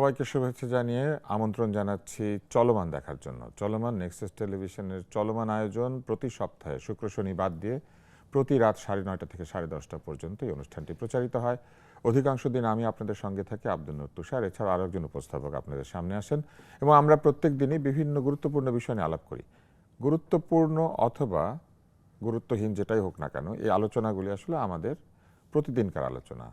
সবাইকে শুভেচ্ছা জানিয়ে আমন্ত্রণ জানাচ্ছি চলমান দেখার জন্য। চলমান নেক্সাস টেলিভিশনের চলমান আয়োজন প্রতি সপ্তাহে শুক্র শনি বাদ দিয়ে প্রতি রাত 9:30 থেকে 10:30 পর্যন্ত এই অনুষ্ঠানটি প্রচারিত হয়। অধিকাংশ দিন আমি আপনাদের সঙ্গে থাকি, আব্দুল নূর তুষার। এছাড়া আরও একজন উপস্থাপক আপনাদের সামনে আসেন এবং আমরা প্রত্যেক দিনই বিভিন্ন গুরুত্বপূর্ণ বিষয় নিয়ে আলাপ করি। গুরুত্বপূর্ণ অথবা গুরুত্বহীন যেটাই হোক না কেন, এই আলোচনাগুলি আসলে আমাদের প্রতিদিনকার আলোচনা।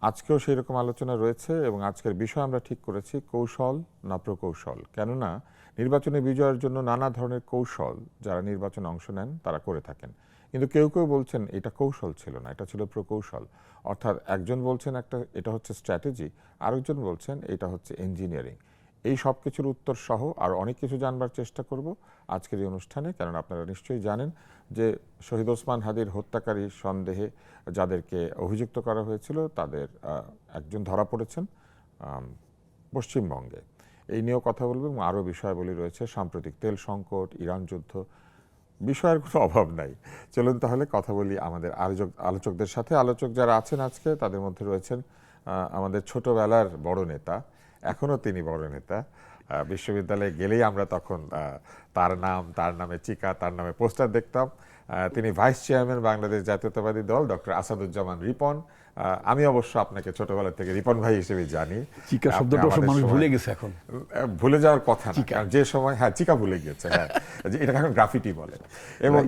আজকেও সেই রকম আলোচনা রয়েছে এবং আজকের বিষয় আমরা ঠিক করেছি কৌশল না প্রকৌশল। কেননা নির্বাচনে বিজয়ের জন্য নানা ধরনের কৌশল যারা নির্বাচনে অংশ নেন তারা করে থাকেন, কিন্তু কেউ কেউ বলছেন এটা কৌশল ছিল না, এটা ছিল প্রকৌশল। অর্থাৎ একজন বলছেন এটা হচ্ছে স্ট্র্যাটেজি, আরেকজন বলছেন এটা হচ্ছে ইঞ্জিনিয়ারিং। এই সব কিছুর উত্তর সহ আর অনেক কিছু জানবার চেষ্টা করব আজকের এই অনুষ্ঠানে। কারণ আপনারা নিশ্চয়ই জানেন যে শহীদ ওসমান হাদির হত্যাকারী সন্দেহে যাদেরকে অভিযুক্ত করা হয়েছিল তাদের একজন ধরা পড়েছেন পশ্চিমবঙ্গে। এই নিয়েও কথা বলবো এবং আরও বিষয়াবলী রয়েছে, সাম্প্রতিক তেল সংকট, ইরান যুদ্ধ, বিষয়ের কোনো অভাব নাই। চলুন তাহলে কথা বলি আমাদের আলোচকদের সাথে। আলোচক যারা আছেন আজকে তাদের মধ্যে রয়েছেন আমাদের ছোটবেলার বড় নেতা, এখনও তিনি বড় নেতা। বিশ্ববিদ্যালয়ে গেলেই আমরা তখন তার নামে চিকা, তার নামে পোস্টার দেখতাম। তিনি ভাইস চেয়ারম্যান বাংলাদেশ জাতীয়তাবাদী দল, ডক্টর আসাদুজ্জামান রিপন। আমি অবশ্য আপনাকে ছোটবেলা থেকে রিপন ভাই হিসেবে জানি। চিকা শব্দটা মানুষ ভুলে গেছে, এখন ভুলে যাওয়ার কথা না, কারণ যে সময় চিকা ভুলে গেছে, হ্যাঁ, এটা এখন গ্রাফিটি বলে। এবং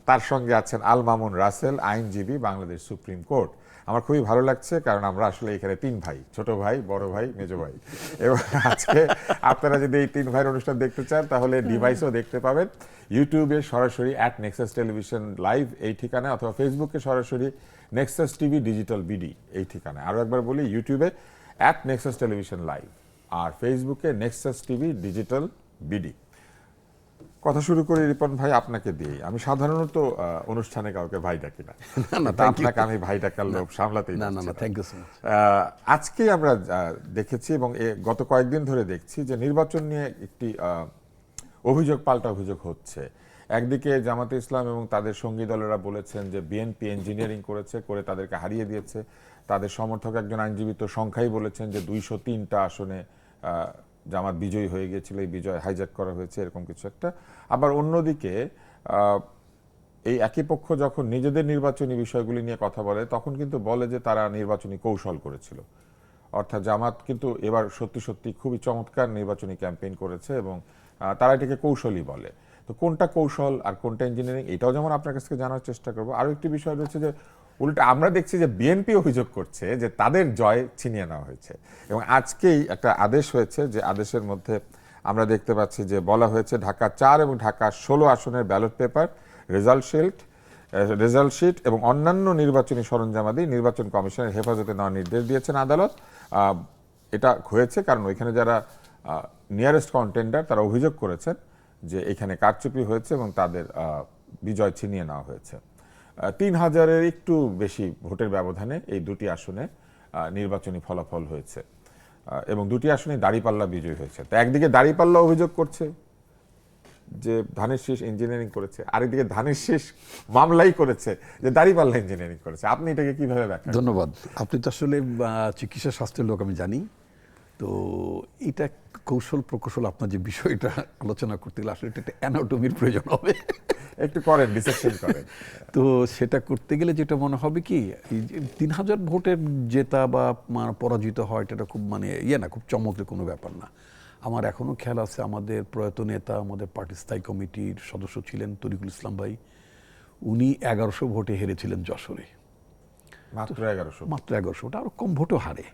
তার সঙ্গে আছেন আল মামুন রাসেল, আইনজীবী, বাংলাদেশ সুপ্রিম কোর্ট। আমার খুবই ভালো লাগছে কারণ আমরা আসলে এখানে 3 ভাই, ছোট ভাই, বড় ভাই, মেজো ভাই। এবং আজকে আপনারা যদি এই 3 ভাইয়ের অনুষ্ঠান দেখতে চান তাহলে ডিভাইসও দেখতে পাবেন, ইউটিউবে সরাসরি @নেক্সাস টেলিভিশন লাইভ এই ঠিকানায়, অথবা ফেসবুকে সরাসরি নেক্সাস টিভি ডিজিটাল বিডি এই ঠিকানায়। আরও একবার বলি, ইউটিউবে @নেক্সাস টেলিভিশন লাইভ আর ফেসবুকে নেক্সাস টিভি ডিজিটাল বিডি। কথা শুরু করি রিপন ভাই আপনাকে দিয়েই। আমি সাধারণত অনুষ্ঠানে কাউকে ভাই ডাকি না, আপনাকে আমি ভাই ডাকার লোভ সামলাতেই না। আজকে আমরা দেখেছি এবং গত কয়েকদিন ধরে দেখছি যে নির্বাচন নিয়ে একটি অভিযোগ পাল্টা অভিযোগ হচ্ছে। একদিকে জামাতে ইসলাম এবং তাদের সঙ্গী দলেরা বলেছেন যে বিএনপি ইঞ্জিনিয়ারিং করে তাদেরকে হারিয়ে দিয়েছে। তাদের সমর্থক একজন আইনজীবী তো সংখ্যাই বলেছেন যে 203টা আসনে জামাত বিজয়ী হয়ে গিয়েছিল, এই বিজয় হাইজ্যাক করা হয়েছে, এরকম কিছু একটা। আবার অন্যদিকে এই একই পক্ষ যখন নিজেদের নির্বাচনী বিষয়গুলি নিয়ে কথা বলে তখন কিন্তু বলে যে তারা নির্বাচনী কৌশল করেছিল। অর্থাৎ জামাত কিন্তু এবার সত্যি সত্যি খুবই চমৎকার নির্বাচনী ক্যাম্পেইন করেছে এবং তারা এটাকে কৌশলই বলে। তো কোনটা কৌশল আর কোনটা ইঞ্জিনিয়ারিং, এটাও যেমন আপনার কাছ থেকে জানার চেষ্টা করবো। আরও একটি বিষয় রয়েছে যে উল্টা আমরা দেখছি যে বিএনপি অভিযোগ করছে যে তাদের জয় ছিনিয়ে নেওয়া হয়েছে এবং আজকেই একটা আদেশ হয়েছে, যে আদেশের মধ্যে আমরা দেখতে পাচ্ছি যে বলা হয়েছে ঢাকা 4 এবং ঢাকা 16 আসনের ব্যালট পেপার, রেজাল্ট শিট এবং অন্যান্য নির্বাচনী সরঞ্জামাদি নির্বাচন কমিশনের হেফাজতে নেওয়ার নির্দেশ দিয়েছেন আদালত। এটা হয়েছে কারণ ওইখানে যারা নিয়ারেস্ট কন্টেন্ডার তারা অভিযোগ করেছেন যে এখানে কারচুপি হয়েছে এবং তাদের বিজয় ছিনিয়ে নেওয়া হয়েছে। 3000-এর একটু বেশি ভোটের ব্যবধানে এই দুটি আসনে নির্বাচনী ফলাফল হয়েছে এবং দুটি আসনে দাঁড়িপাল্লা বিজয়ী হয়েছে। তো একদিকে দাঁড়িপাল্লা অভিযোগ করছে যে ধানের শীষ ইঞ্জিনিয়ারিং করেছে, আরেকদিকে ধানের শীষ মামলাই করেছে যে দাঁড়িপাল্লা ইঞ্জিনিয়ারিং করেছে। আপনি এটাকে কিভাবে ব্যাখ্যা? ধন্যবাদ। আপনি তো আসলে চিকিৎসা শাস্ত্রের লোক, আমি জানি। তো এটা কৌশল প্রকৌশল আপনার যে বিষয়টা আলোচনা করতে গেলে আসলে এটা একটা অ্যানাটমির প্রয়োজন হবে, একটু করেন, ডিসেকশন করেন। তো সেটা করতে গেলে যেটা মনে হবে কি, 3000 ভোটের জেতা বা পরাজিত হয় এটা খুব না, খুব চমকের কোনো ব্যাপার না। আমার এখনও খেয়াল আছে, আমাদের প্রয়াত নেতা, আমাদের পার্টি স্থায়ী কমিটির সদস্য ছিলেন তরিকুল ইসলাম ভাই, উনি 1100 ভোটে হেরেছিলেন যশোরে। মাত্র 1100, ওটা আরও কম ভোটও হারে।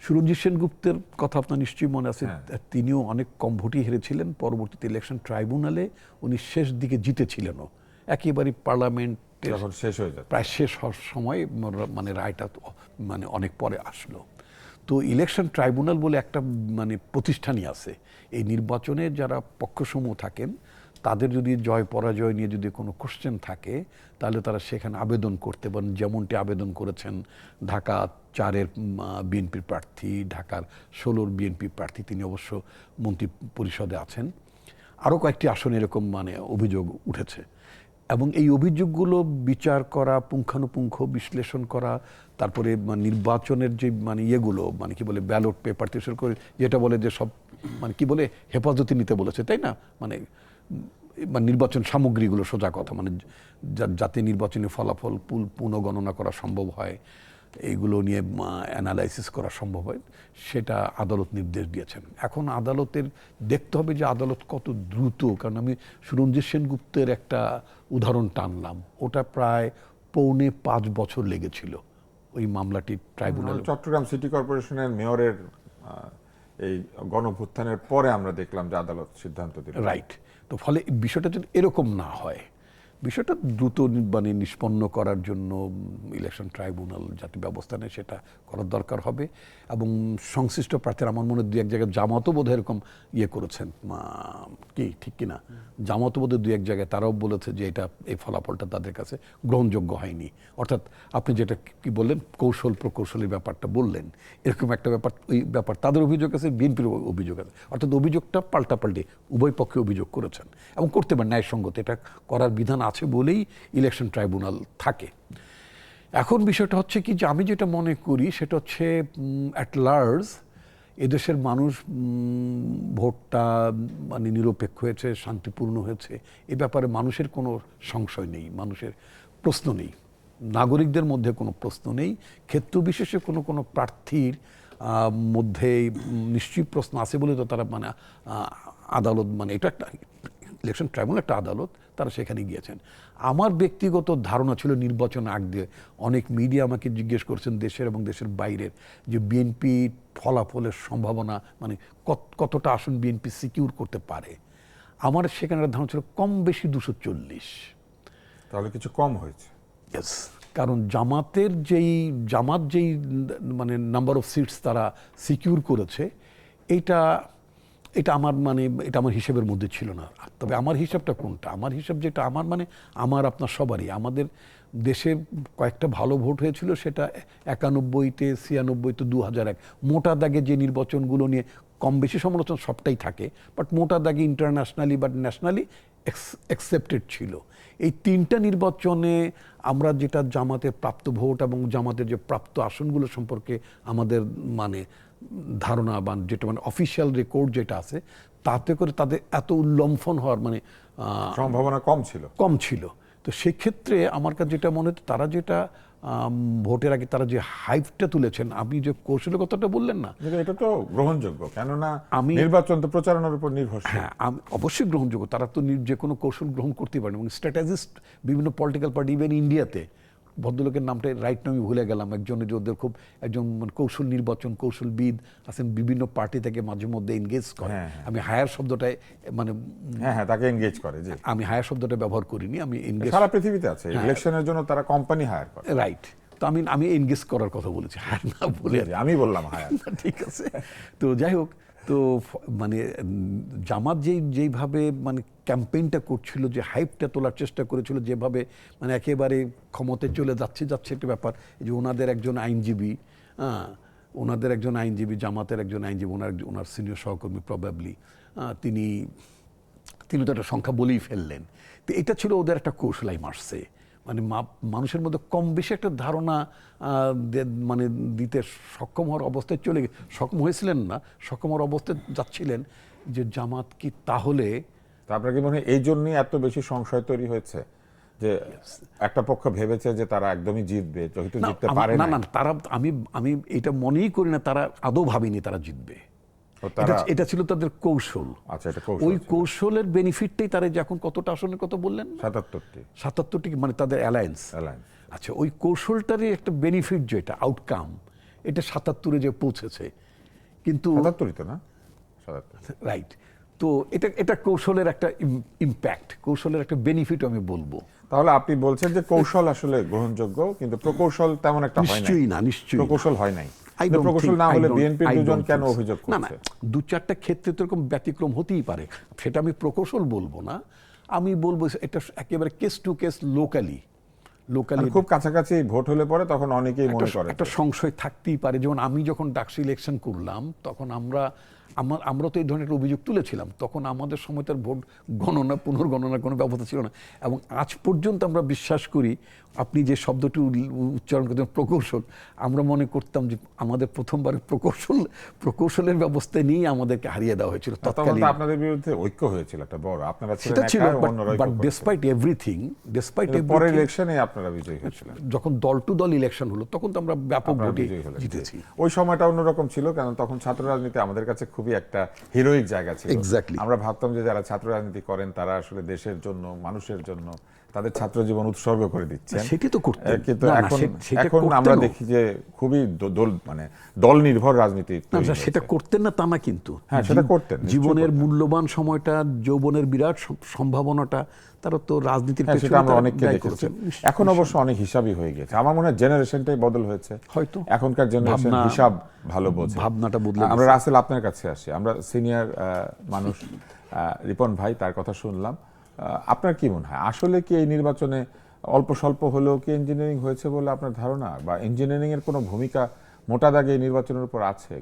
সুরঞ্জিত সেনগুপ্তের কথা আপনার নিশ্চয়ই মনে আছে, তিনিও অনেক কম ভোটই হেরেছিলেন। পরবর্তীতে ইলেকশন ট্রাইব্যুনালে উনি শেষ দিকে জিতেছিলেনও, একেবারে পার্লামেন্টে প্রায় শেষ হওয়ার সময় রায়টা অনেক পরে আসলো। তো ইলেকশন ট্রাইব্যুনাল বলে একটা প্রতিষ্ঠানই আছে। এই নির্বাচনে যারা পক্ষসমূহ থাকেন তাদের যদি জয় পরাজয় নিয়ে যদি কোনো কোশ্চেন থাকে তাহলে তারা সেখানে আবেদন করতে পারেন, যেমনটি আবেদন করেছেন ঢাকা 4-এর বিএনপির প্রার্থী, ঢাকার 16-র বিএনপি প্রার্থী, তিনি অবশ্য মন্ত্রী পরিষদে আছেন। আরও কয়েকটি আসনে এরকম অভিযোগ উঠেছে। এবং এই অভিযোগগুলো বিচার করা, পুঙ্খানুপুঙ্খ বিশ্লেষণ করা, তারপরে নির্বাচনের যে ইয়েগুলো কি বলে ব্যালট পেপার থেকে শুরু করে, যেটা বলে যে সব কি বলে হেফাজতে নিতে বলেছে, তাই না, নির্বাচন সামগ্রীগুলো, সোজা কথা, যাতে নির্বাচনী ফলাফল পুনঃগণনা করা সম্ভব হয়, এইগুলো নিয়ে অ্যানালাইসিস করা সম্ভব হয়, সেটা আদালত নির্দেশ দিয়েছেন। এখন আদালতের দেখতে হবে যে আদালত কত দ্রুত, কারণ আমি সুরঞ্জিত সেনগুপ্তের একটা উদাহরণ টানলাম, ওটা প্রায় 4.5 বছর লেগেছিল ওই মামলাটি ট্রাইব্যুনাল। চট্টগ্রাম সিটি কর্পোরেশনের মেয়রের এই গণভ্যুত্থানের পরে আমরা দেখলাম যে আদালত সিদ্ধান্ত দিল। রাইট। তো ফলে বিষয়টা যদি এরকম না হয়, বিষয়টা দ্রুত নিষ্পন্ন করার জন্য ইলেকশন ট্রাইব্যুনাল যাতে ব্যবস্থা নেয় সেটা করার দরকার হবে। এবং সংশ্লিষ্ট প্রার্থীরা, আমার মনে হয় 2-1 জায়গায় জামাতও বোধহয় এরকম করেছেন, কি ঠিক কিনা, জামাতও বোধহয় 2-1 জায়গায় তারাও বলেছে যে এই ফলাফলটা তাদের কাছে গ্রহণযোগ্য হয়নি। অর্থাৎ আপনি যেটা কি বললেন, কৌশল প্রকৌশলের ব্যাপারটা বললেন, এরকম একটা ব্যাপার, ওই ব্যাপার তাদের অভিযোগ আছে, বিএনপির অভিযোগ আছে, অর্থাৎ অভিযোগটা পাল্টাপাল্টি উভয় পক্ষে অভিযোগ করেছেন এবং করতে পারেন ন্যায়সঙ্গত, এটা করার বিধান আছে বলেই ইলেকশন ট্রাইব্যুনাল থাকে। এখন বিষয়টা হচ্ছে কি, যে আমি যেটা মনে করি সেটা হচ্ছে অ্যাট লার্জ এদেশের মানুষ ভোটটা নিরপেক্ষ হয়েছে, শান্তিপূর্ণ হয়েছে, এ ব্যাপারে মানুষের কোনো সংশয় নেই, মানুষের প্রশ্ন নেই, নাগরিকদের মধ্যে কোনো প্রশ্ন নেই। ক্ষেত্র বিশেষে কোনো প্রার্থীর মধ্যে নিশ্চয়ই প্রশ্ন আছে বলে তো তারা আদালত, এটা একটা ইলেকশন ট্রাইব্যুনাল, একটা আদালত, তারা সেখানে গিয়েছেন। আমার ব্যক্তিগত ধারণা ছিল নির্বাচন আগ দিয়ে, অনেক মিডিয়া আমাকে জিজ্ঞেস করছেন দেশের এবং দেশের বাইরের, যে বিএনপি ফলাফলের সম্ভাবনা, কতটা আসন বিএনপি সিকিউর করতে পারে। আমার সেখানে ধারণা ছিল কম বেশি 240। তাহলে কিছু কম হয়েছে। ইয়েস, কারণ জামাত যেই নাম্বার অফ সিটস তারা সিকিউর করেছে, এটা আমার এটা আমার হিসেবের মধ্যে ছিল না। তবে আমার হিসাবটা কোনটা, আমার হিসাব যেটা আমার আপনার সবারই, আমাদের দেশে কয়েকটা ভালো ভোট হয়েছিল, সেটা 91-তে, 96-তে, 2001, মোটা দাগে যে নির্বাচনগুলো নিয়ে কম বেশি সমালোচনা সবটাই থাকে, বাট মোটা দাগে ইন্টারন্যাশনালি বা ন্যাশনালি অ্যাকসেপ্টেড ছিল। এই 3টা নির্বাচনে আমরা যেটা জামাতের প্রাপ্ত ভোট এবং জামাতের যে প্রাপ্ত আসনগুলো সম্পর্কে আমাদের ধারণা বা যেটা অফিসিয়াল রেকর্ড যেটা আছে, তাতে করে তাদের এত উল্লম্ফন হওয়ার সম্ভাবনা কম ছিল। তো সেক্ষেত্রে আমার কাছে যেটা মনে হতো, তারা যেটা ভোটের আগে তারা যে হাইপটা তুলেছেন, আপনি যে কৌশলের কথাটা বললেন না, এটা তো গ্রহণযোগ্য, কেননা নির্বাচন তো প্রচারণার উপর নির্ভরশীল। হ্যাঁ, অবশ্যই গ্রহণযোগ্য, তারা তো যে কোনো কৌশল গ্রহণ করতে পারেন। এবং স্ট্র্যাটেজিস্ট বিভিন্ন পলিটিক্যাল পার্টি, ইভেন ইন্ডিয়াতে, ভদ্রলোকের নামটা রাইট নামে ভুলে গেলাম, একজনের যে ওদের খুব একজন কৌশল নির্বাচনবিদ আছেন, বিভিন্ন পার্টি থেকে মাঝে মধ্যে এনগেজ করে। আমি হায়ার শব্দটায় তাকে এনগেজ করে, যে আমি হায়ার শব্দটা ব্যবহার করিনি, আমি এনগেজ, সারা পৃথিবীতে আছে ইলেকশনের জন্য তারা কোম্পানি হায়ার করে। রাইট। তো আমি এনগেজ করার কথা বলেছি, হায়ার না বলে, আমি বললাম হায়ার। ঠিক আছে। তো যাই হোক, তো জামাত যেইভাবে ক্যাম্পেইনটা করছিল, যে হাইপটা তোলার চেষ্টা করেছিল, যেভাবে একেবারে ক্ষমতায় চলে যাচ্ছে একটা ব্যাপার, যে ওনাদের একজন আইনজীবী, জামাতের একজন আইনজীবী, ওনার সিনিয়র সহকর্মী প্রবাবলি, তিনি তো একটা সংখ্যা বলেই ফেললেন। তো এটা ছিল ওদের একটা কৌশলাই মারছে, মানুষের মধ্যে কম বেশি একটা ধারণা দিতে সক্ষম হওয়ার অবস্থায় সক্ষম হয়েছিলেন না, সক্ষম হওয়ার অবস্থায় যাচ্ছিলেন, যে জামাত কি তাহলে। আপনার কি মনে হয় এই জন্যই এত বেশি সংশয় তৈরি হয়েছে, যে একটা পক্ষ ভেবেছে যে তারা একদমই জিতবে, যেহেতু জিততে পারে না? না, তারা, আমি এটা মনেই করি না তারা আদৌ ভাবেনি তারা জিতবে। এটা ছিল তাদের কৌশল। আচ্ছা, এটা ওই কৌশলের বেনিফিটটাই তারা এখন কতটা আসনের কথা বললেন, 77টি তাদের অ্যালায়েন্স। আচ্ছা, ওই কৌশলটারই একটা বেনিফিট, যেটা আউটকাম, এটা 77-এ যে পৌঁছেছে, কিন্তু 77 তো না, 77, রাইট। তো এটা কৌশলের একটা ইম্প্যাক্ট, কৌশলের একটা বেনিফিট আমি বলবো। তাহলে আপনি বলছেন যে কৌশল আসলে গ্রহণযোগ্য, কিন্তু প্রকৌশল তেমন একটা হয় না। নিশ্চয়ই প্রকৌশল হয় নাই। প্রকৌশল না হলে বিএনপির দুজন কেন অভিযোগ করছে? না, 2-4টা ক্ষেত্রে তো এরকম ব্যতিক্রম হতেই পারে, সেটা আমি প্রকৌশল বলবো না, আমি বলবো এটা একেবারে কেস টু কেস, লোকালি খুব কাছাকাছি ভোট হলে পরে তখন অনেকেই মনে করে একটা সংশয় থাকতেই পারে। যেমন আমি যখন ডাকসু ইলেকশন করলাম, তখন আমরা তো এই ধরনের একটা অভিযোগ তুলেছিলাম, তখন আমাদের সময়টার ভোট গণনা পুনর্গণনার কোনো ব্যবস্থা ছিল না। এবং আজ পর্যন্ত আমরা বিশ্বাস করি, আপনি যে শব্দটি উচ্চারণ করতেন প্রকৌশল, আমরা মনে করতাম যে আমাদের প্রথমবারের প্রকৌশলের ব্যবস্থা নিয়ে আমাদেরকে হারিয়ে দেওয়া হয়েছিল তৎকালীন। আপনাদের বিরুদ্ধে ঐক্য হয়েছিল একটা বড়, আপনারা সেটা ছিল, বাট ডেসপাইট এভরিথিং, পরের ইলেকশনে আপনারা বিজয়ী হয়েছিলেন। যখন দল টু দল ইলেকশন হলো তখন তো আমরা ব্যাপক ভোটে জিতেছি। ওই সময়টা অন্যরকম ছিল, কারণ তখন ছাত্র রাজনীতি আমাদের কাছে খুবই একটা হিরোইক জায়গা ছিল। এক্স্যাক্টলি। আমরা ভাবতাম যে যারা ছাত্র রাজনীতি করেন তারা আসলে দেশের জন্য, মানুষের জন্য তাদের ছাত্র জীবন উৎসর্গ করে দিচ্ছেন। সেটি তো করতে, কিন্তু এখন আমরা দেখি যে খুবই দল নির্ভর রাজনীতি। সেটা করতেন না তা না, কিন্তু হ্যাঁ সেটা করতেন। জীবনের মূল্যবান সময়টা, যৌবনের বিরাট সম্ভাবনাটা তারা তো রাজনীতির পেছনে আমরা অনেককে দেখেছি। এখন অবশ্য অনেক হিসাবই হয়ে গেছে। আমার মনে হয় জেনারেশনটাই বদল হয়েছে হয়তো। এখনকার জেনারেশন হিসাব ভালো বোঝে, ভাবনাটা বদলে। আমরা রাসেল আপনার কাছে আসি, আমরা সিনিয়র মানুষ রিপন ভাই, তার কথা শুনলাম। আপনার কি মনে হয়, আসলে কি এই নির্বাচনে অল্প স্বল্প হলেও কি ইঞ্জিনিয়ারিং হয়েছে বলে আপনার ধারণা, বা ইঞ্জিনিয়ারিং এর কোনো ভূমিকা মোটা দাগে এই নির্বাচনের উপর আছে?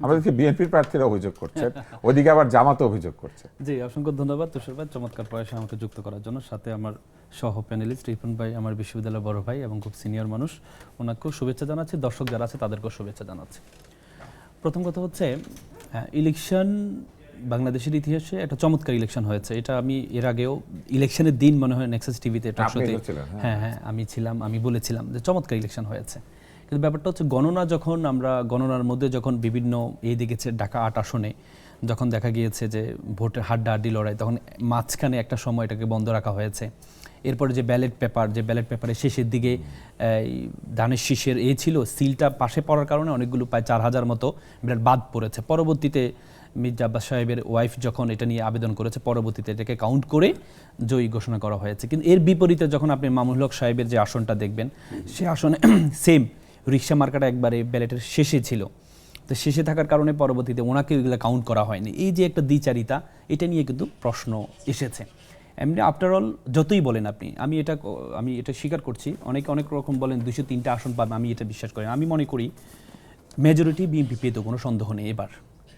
আমাদেরকে বিএনপির প্রার্থীরা অভিযোগ করছেন, ওদিকে আবার জামাতও অভিযোগ করছে। জি, অসংখ্য ধন্যবাদ তুষার ভাই চমৎকার প্রয়াসে আমাকে যুক্ত করার জন্য। সাথে আমার সহ প্যানেলিস্ট রিপন ভাই, আমার বিশ্ববিদ্যালয়ের বড় ভাই এবং খুব সিনিয়র মানুষ, ওনাকেও শুভেচ্ছা জানাচ্ছি। দর্শক যারা আছে তাদেরকেও শুভেচ্ছা জানাচ্ছি। প্রথম কথা হচ্ছে, ইলেকশন বাংলাদেশের ইতিহাসে একটা চমৎকার ইলেকশন হয়েছে। এটা আমি এর আগেও ইলেকশনের দিন মনে হয় নেক্সাস টিভিতে টকশোতে, হ্যাঁ আমি ছিলাম, আমি বলেছিলাম যে চমৎকার ইলেকশন হয়েছে। কিন্তু ব্যাপারটা হচ্ছে গণনা, যখন আমরা গণনার মধ্যে যখন বিভিন্ন এই দেখেছে ঢাকা 8 আসনে যখন দেখা গিয়েছে যে ভোটের হাড্ডাহাড্ডি লড়াই, তখন মাঝখানে একটা সময় এটাকে বন্ধ রাখা হয়েছে। এরপরে যে ব্যালট পেপারের শেষের দিকে ধানের শীষের ছিল সিলটা পাশে পড়ার কারণে অনেকগুলো প্রায় 4000 মতো ব্যালট বাদ পড়েছে। পরবর্তীতে মির্জা আব্বাস সাহেবের ওয়াইফ যখন এটা নিয়ে আবেদন করেছে, পরবর্তীতে এটাকে কাউন্ট করে জয়ী ঘোষণা করা হয়েছে। কিন্তু এর বিপরীতে যখন আপনি মামুনুল হক সাহেবের যে আসনটা দেখবেন, সে আসনে সেম রিক্সা মার্কাটা একবারে ব্যালেটের শেষে ছিল। তো শেষে থাকার কারণে পরবর্তীতে ওনাকে এগুলো কাউন্ট করা হয়নি। এই যে একটা দ্বিচারিতা, এটা নিয়ে কিন্তু প্রশ্ন এসেছে। এমনি আফটার অল যতই বলেন আপনি, আমি এটা স্বীকার করছি, অনেক রকম বলেন 203টা আসন পাবেন, আমি এটা বিশ্বাস করি। আমি মনে করি মেজরিটি বিএনপি পেত, কোনো সন্দেহ নেই এবার।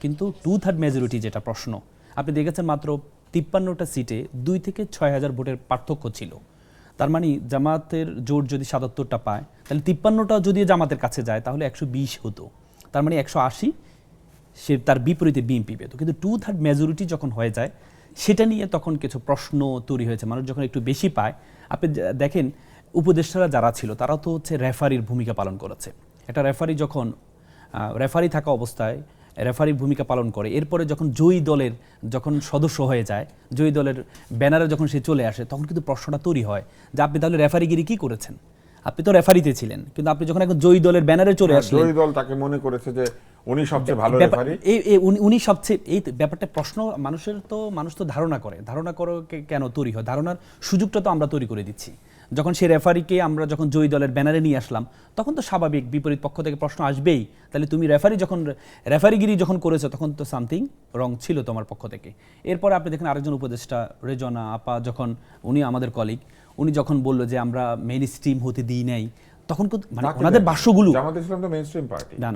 কিন্তু 2/3 মেজরিটি যেটা প্রশ্ন, আপনি দেখেছেন মাত্র 53টা সিটে 2 থেকে 6,000 ভোটের পার্থক্য ছিল। তার মানে জামাতের জোট যদি 77টা পায়, তাহলে 53টা যদি জামাতের কাছে যায় তাহলে 120 হতো। তার মানে 180 সে তার বিপরীতে বিএনপি পেত। কিন্তু 2/3 মেজরিটি যখন হয়ে যায়, সেটা নিয়ে তখন কিছু প্রশ্ন তৈরি হয়েছে। মানুষ যখন একটু বেশি পায়, আপনি দেখেন উপদেষ্টারা যারা ছিল তারাও তো হচ্ছে রেফারির ভূমিকা পালন করেছে। একটা রেফারি যখন রেফারি থাকা অবস্থায় রেফারির ভূমিকা পালন করে, এরপরে যখন জয়ী দলের যখন সদস্য হয়ে যায়, জয়ী দলের ব্যানারে যখন সে চলে আসে, তখন কিন্তু প্রশ্নটা তৈরি হয় যে আপনি তাহলে রেফারিগিরি কি করেছেন? আপনি তো রেফারিতে ছিলেন, কিন্তু আপনি যখন এখন জয়ী দলের ব্যানারে চলে আসলেন, জয়ী দল তাকে মনে করেছে যে উনি সবচেয়ে ভালো রেফারি, উনি সবচেয়ে, এই ব্যাপারটা প্রশ্ন মানুষ তো ধারণা করে কেন তৈরি হয়? ধারণার সুযোগটা তো আমরা তৈরি করে দিচ্ছি। যখন সেই রেফারিকে আমরা যখন জয়ী দলের ব্যানারে নিয়ে আসলাম, তখন তো স্বাভাবিক বিপরীত পক্ষ থেকে প্রশ্ন আসবেই, তাহলে তুমি রেফারিগিরি যখন করেছো তখন তো সামথিং রং ছিল তোমার পক্ষ থেকে। এরপরে আপনি দেখেন আরেকজন উপদেষ্টা রেজনা আপা, যখন উনি আমাদের কলিগ, উনি যখন বললো যে আমরা মেইন স্ট্রিম হতে দিই নাই, তখন মানে ওনাদের ভাষ্যগুলো, না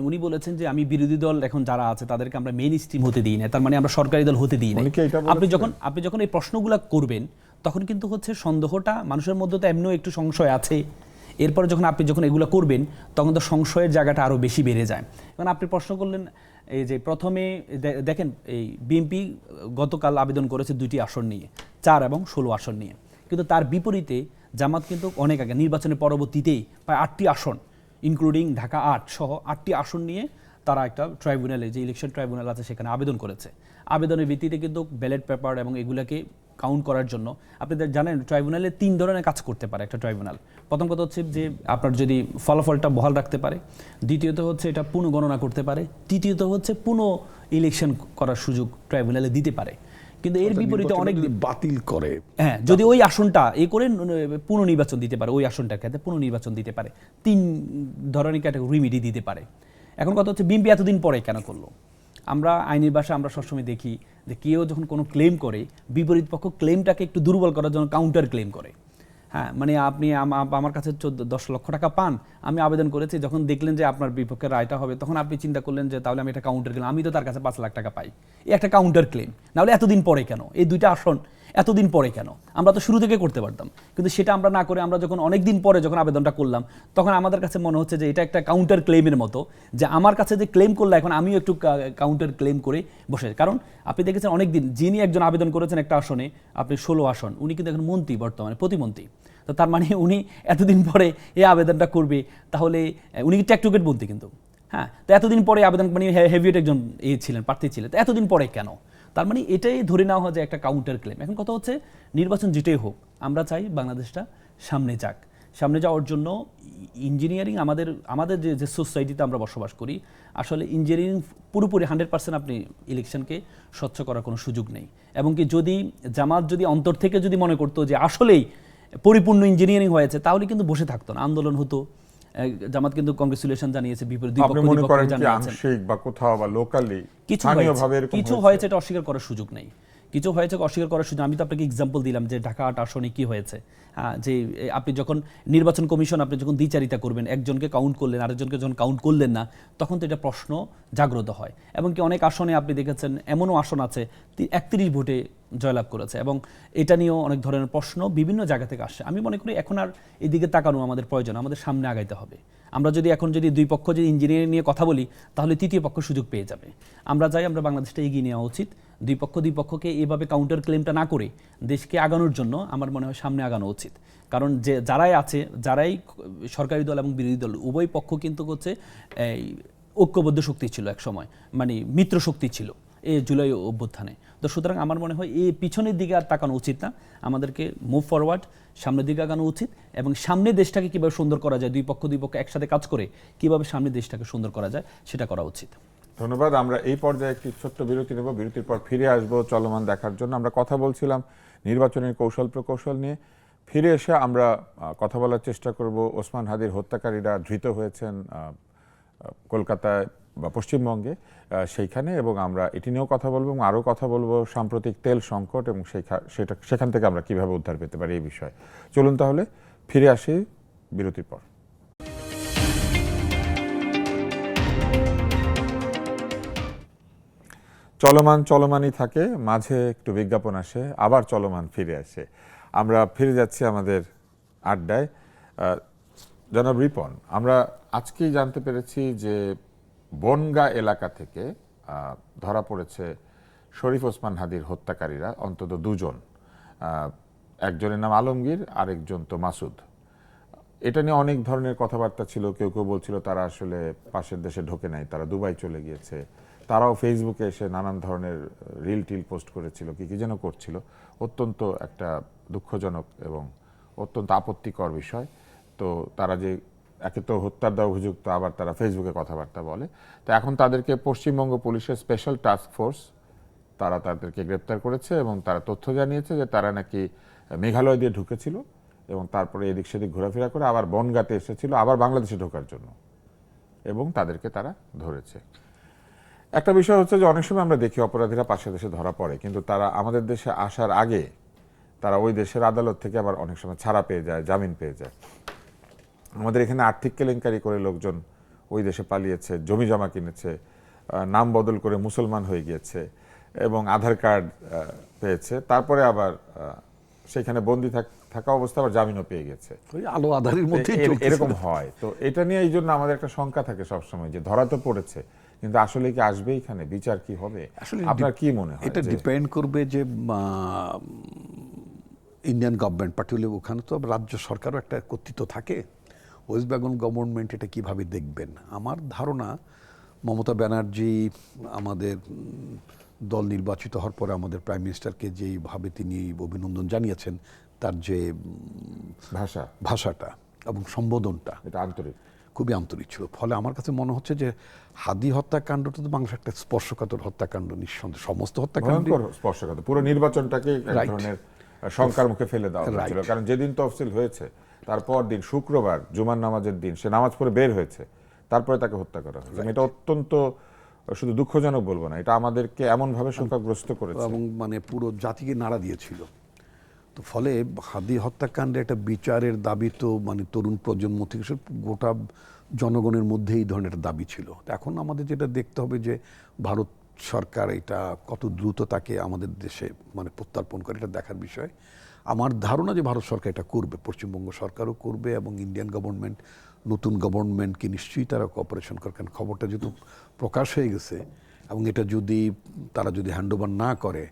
উনি বলেছেন যে আমি বিরোধী দল এখন যারা আছে তাদেরকে আমরা মেইন স্ট্রিম হতে দিই না, তার মানে আমরা সরকারি দল হতে দিই না। আপনি যখন এই প্রশ্নগুলো করবেন, তখন কিন্তু হচ্ছে সন্দেহটা মানুষের মধ্যে তো এমনিও একটু সংশয় আছে। এরপরে আপনি যখন এগুলো করবেন, তখন তো সংশয়ের জায়গাটা আরও বেশি বেড়ে যায়। কারণ আপনি প্রশ্ন করলেন, এই যে প্রথমে দেখেন এই বিএনপি গতকাল আবেদন করেছে 2টি আসন নিয়ে, 4 এবং 16 আসন নিয়ে। কিন্তু তার বিপরীতে জামাত কিন্তু অনেক আগে নির্বাচনের পরবর্তীতেই প্রায় 8টি আসন, ইনক্লুডিং ঢাকা 8 সহ 8টি আসন নিয়ে তারা একটা ট্রাইব্যুনালে, যে ইলেকশন ট্রাইব্যুনাল আছে সেখানে আবেদন করেছে। আবেদনের ভিত্তিতে কিন্তু ব্যালট পেপার এবং এগুলাকে কাউন্ট করার জন্য, আপনি জানেন ট্রাইব্যুনালে 3 ধরনের কাজ করতে পারে একটা ট্রাইব্যুনাল। প্রথম কথা হচ্ছে যে আপনার যদি ফলাফলটা বহাল রাখতে পারে, দ্বিতীয়ত হচ্ছে এটা পুনঃগণনা করতে পারে, তৃতীয়ত হচ্ছে পুনঃ ইলেকশন করার সুযোগ ট্রাইব্যুনালে দিতে পারে। কিন্তু এর বিপরীতে অনেক বাতিল করে, হ্যাঁ, যদি ওই আসনটা করে পুনর্নির্বাচন দিতে পারে, ওই আসনটার ক্ষেত্রে পুনর্নির্বাচন দিতে পারে, 3 ধরনের ক্যাটাগরি রিমিডি দিতে পারে। এখন কথা হচ্ছে বিএনপি এতদিন পরে কেন করলো? আমরা আইনের ভাষা আমরা সবসময় দেখি যে কেউ যখন কোনো ক্লেম করে, বিপরীত পক্ষ ক্লেমটাকে একটু দুর্বল করার জন্য কাউন্টার ক্লেম করে। হ্যাঁ, মানে আপনি আমার কাছে 10 লক্ষ টাকা পান, আমি আবেদন করেছি, যখন দেখলেন যে আপনার বিপক্ষে রায়টা হবে, তখন আপনি চিন্তা করলেন যে তাহলে আমি একটা কাউন্টার ক্লেম, আমি তো তার কাছে 5 লাখ টাকা পাই, এই একটা কাউন্টার ক্লেম। নাহলে এতদিন পরে কেন এই 2টা আসন, এতদিন পরে কেন? আমরা তো শুরু থেকে করতে পারতাম, কিন্তু সেটা আমরা না করে আমরা যখন অনেক দিন পরে যখন আবেদনটা করলাম, তখন আমাদের কাছে মনে হচ্ছে যে এটা একটা কাউন্টার ক্লেমের মতো, যে আমার কাছে যে ক্লেম করলে এখন আমিও একটু কাউন্টার ক্লেম করে বসে। কারণ আপনি দেখেছেন অনেক দিন যিনি একজন আবেদন করেছেন একটা আসনে, আপনি 16 আসন, উনি কিন্তু এখন মন্ত্রী, বর্তমানে প্রতিমন্ত্রী। তো তার মানে উনি এতদিন পরে এই আবেদনটা করবে, তাহলে উনি ট্যাকটুকেট বলতে কিন্তু, হ্যাঁ, তো এতদিন পরে আবেদন, মানে হেভিওয়েট একজন ছিলেন, প্রার্থী ছিলেন, তো এতদিন পরে কেন? তার মানে এটাই ধরে নেওয়া হয় যে একটা কাউন্টার ক্লেম। এখন কথা হচ্ছে নির্বাচন যেটাই হোক, আমরা চাই বাংলাদেশটা সামনে যাক। সামনে যাওয়ার জন্য ইঞ্জিনিয়ারিং, আমাদের যে সোসাইটিতে আমরা বসবাস করি, আসলে ইঞ্জিনিয়ারিং পুরোপুরি 100% আপনি ইলেকশনকে স্বচ্ছ করার কোনো সুযোগ নেই। এবং কি যদি জামাত যদি অন্তর থেকে যদি মনে করতো যে আসলেই পরিপূর্ণ ইঞ্জিনিয়ারিং হয়েছে, তাহলে কিন্তু বসে থাকতো না, আন্দোলন হতো। জামাত কিন্তু কংগ্রেচুলেশন জানিয়েছে, আপনি মনে করেন কি আংশিক বা কোথাও বা লোকালি স্থানীয়ভাবে এরকম কিছু হয়েছে, এটা অস্বীকার করার সুযোগ নেই। কিছু হয়েছে অস্বীকার করার সুযোগ, আমি তো আপনাকে এক্সাম্পল দিলাম যে ঢাকা 8 আসনে কি হয়েছে। যে আপনি যখন নির্বাচন কমিশন আপনি যখন দ্বিচারিতা করবেন, একজনকে কাউন্ট করলেন, আরেকজনকে যখন কাউন্ট করলেন না, তখন তো এটা প্রশ্ন জাগ্রত হয়। এবং কি অনেক আসনে আপনি দেখেছেন এমনও আসন আছে 31 ভোটে জয়লাভ করেছে, এবং এটা নিয়েও অনেক ধরনের প্রশ্ন বিভিন্ন জায়গা থেকে আসছে। আমি মনে করি এখন আর এদিকে তাকানো আমাদের প্রয়োজন, আমাদের সামনে আগাইতে হবে। আমরা যদি এখন দুই পক্ষ যদি ইঞ্জিনিয়ারিং নিয়ে কথা বলি, তাহলে তৃতীয় পক্ষ সুযোগ পেয়ে যাবে। আমরা চাই আমরা বাংলাদেশটা এগিয়ে নেওয়া উচিত। দুই পক্ষকে এভাবে কাউন্টার ক্লেমটা না করে দেশকে আগানোর জন্য আমার মনে হয় সামনে আগানো উচিত। কারণ যে যারাই সরকারি দল এবং বিরোধী দল উভয় পক্ষ কিন্তু হচ্ছে এই ঐক্যবদ্ধ শক্তি ছিল এক সময়, মানে মিত্র শক্তি ছিল এই জুলাই অভ্যুত্থানে। তো সুতরাং আমার মনে হয় এই পিছনের দিকে আর তাকানো উচিত না, আমাদেরকে মুভ ফরওয়ার্ড, সামনের দিকে আগানো উচিত। এবং সামনে দেশটাকে কীভাবে সুন্দর করা যায়, দুই পক্ষ একসাথে কাজ করে কীভাবে সামনে দেশটাকে সুন্দর করা যায় সেটা করা উচিত। ধন্যবাদ। আমরা এই পর্যায়ে একটি ছোট্ট বিরতি নেব, বিরতির পর ফিরে আসবো চলমান দেখার জন্য। আমরা কথা বলছিলাম নির্বাচনের কৌশল প্রকৌশল নিয়ে। ফিরে এসে আমরা কথা বলার চেষ্টা করব ওসমান হাদির হত্যাকারীরা ধৃত হয়েছেন কলকাতায় বা পশ্চিমবঙ্গে, সেইখানে, এবং আমরা এটি নিয়েও কথা বলবো এবং আরও কথা বলবো সাম্প্রতিক তেল সংকট এবং সেখান থেকে আমরা কিভাবে উদ্ধার পেতে পারি এই বিষয়ে। চলুন তাহলে ফিরে আসি বিরতির পর। চলমানই থাকে, মাঝে একটু বিজ্ঞাপন আসে, আবার চলমান ফিরে আসে। আমরা ফিরে যাচ্ছি আমাদের আড্ডায়। জনাব রিপন, আমরা আজকেই জানতে পেরেছি যে বনগাঁ এলাকা থেকে ধরা পড়েছে শরীফ ওসমান হাদির হত্যাকারীরা, অন্তত 2 জন। একজনের নাম আলমগীর, আরেকজন তো মাসুদ। এটা নিয়ে অনেক ধরনের কথাবার্তা ছিল। কেউ বলছিল তারা আসলে পাশের দেশে ঢোকে নাই, তারা দুবাই চলে গিয়েছে। তারাও ফেসবুকে এসে নানান ধরনের টিল পোস্ট করেছিল, কি যেন করছিল। অত্যন্ত একটা দুঃখজনক এবং অত্যন্ত আপত্তিকর বিষয়। তো তারা যে একে তো হত্যার দেওয়া অভিযুক্ত, আবার তারা ফেসবুকে কথাবার্তা বলে। তো এখন তাদেরকে পশ্চিমবঙ্গ পুলিশের স্পেশাল টাস্ক ফোর্স তারা তাদেরকে গ্রেপ্তার করেছে এবং তারা তথ্য জানিয়েছে যে তারা নাকি মেঘালয় দিয়ে ঢুকেছিল এবং তারপরে এদিক সেদিক ঘোরাফেরা করে আবার বনগাঁতে এসেছিল আবার বাংলাদেশে ঢোকার জন্য, এবং তাদেরকে তারা ধরেছে। একটা বিষয় হচ্ছে যে অনেক সময় আমরা দেখি অপরাধীরা পাশের দেশে ধরা পড়ে, কিন্তু তারা আমাদের দেশে আসার আগে তারা ওই দেশের আদালত থেকে আবার অনেক সময় ছাড়া পেয়ে যায়, জামিন পেয়ে যায়। আমাদের এখানে আর্থিক কেলেঙ্কারি করে লোকজন ওই দেশে পালিয়েছে, জমি জমা কিনেছে, নাম বদল করে মুসলমান হয়ে গিয়েছে এবং আধার কার্ড পেয়েছে, তারপরে আবার সেখানে বন্দি থাকা অবস্থা আবার জামিনও পেয়ে গেছে। ওই আলো আধারের মধ্যে এরকম হয়। তো এটা নিয়ে এই জন্য আমাদের একটা শঙ্কা থাকে সবসময় যে ধরা তো পড়েছে, কিন্তু আসলে কি আসবে এখানে, বিচার কি হবে? আসলে আপনার কি মনে হয়? এটা ডিপেন্ড করবে যে ইন্ডিয়ান গভর্নমেন্ট, পার্টিকুলারলি ওখানে তো রাজ্য সরকারও একটা কর্তৃত্ব থাকে। ওয়েস্ট বেঙ্গল গভর্নমেন্ট এটা কিভাবে দেখবেন? আমার ধারণা মমতা ব্যানার্জি আমাদের দল নির্বাচিত হওয়ার পরে আমাদের প্রাইম মিনিস্টারকে যেইভাবে তিনি অভিনন্দন জানিয়েছেন, তার যে ভাষাটা এবং সম্বোধনটা, এটা আন্তরিক, খুবই আন্তরিক ছিল। ফলে আমার কাছে মনে হচ্ছে যে হাদি হত্যাকাণ্ডটা তো বাংলাদেশের একটা স্পর্শকাতর হত্যাকাণ্ড, নিঃসন্দেহে সমস্ত হত্যাকাণ্ড স্পর্শকাতর। পুরো নির্বাচনটাকে এক ধরনের শঙ্কার মুখে ফেলে দেওয়া হয়েছিল। কারণ যেদিন তফসিল হয়েছে তারপর দিন শুক্রবার জুমার নামাজের দিন সে নামাজ পড়ে বের হয়েছে, তারপরে তাকে হত্যা করা হয়েছে। এটা অত্যন্ত শুধু দুঃখজনক বলবো না, এটা আমাদেরকে এমনভাবে শঙ্কাগ্রস্ত করেছে এবং মানে পুরো জাতিকে নাড়া দিয়েছিল। তো ফলে হাদি হত্যাকাণ্ডে একটা বিচারের দাবি তো মানে তরুণ প্রজন্ম থেকে গোটা জনগণের মধ্যে এই ধরনের একটা দাবি ছিল। তো এখন আমাদের যেটা দেখতে হবে যে ভারত সরকার এটা কত দ্রুত তাকে আমাদের দেশে মানে প্রত্যর্পণ করে, এটা দেখার বিষয়। আমার ধারণা যে ভারত সরকার এটা করবে, পশ্চিমবঙ্গ সরকারও করবে এবং ইন্ডিয়ান গভর্নমেন্ট, নতুন গভর্নমেন্টকে নিশ্চয়ই তারা কোঅপারেশন করে। কারণ খবরটা যেহেতু প্রকাশ হয়ে গেছে এবং এটা যদি তারা যদি হ্যান্ডওভার না করে,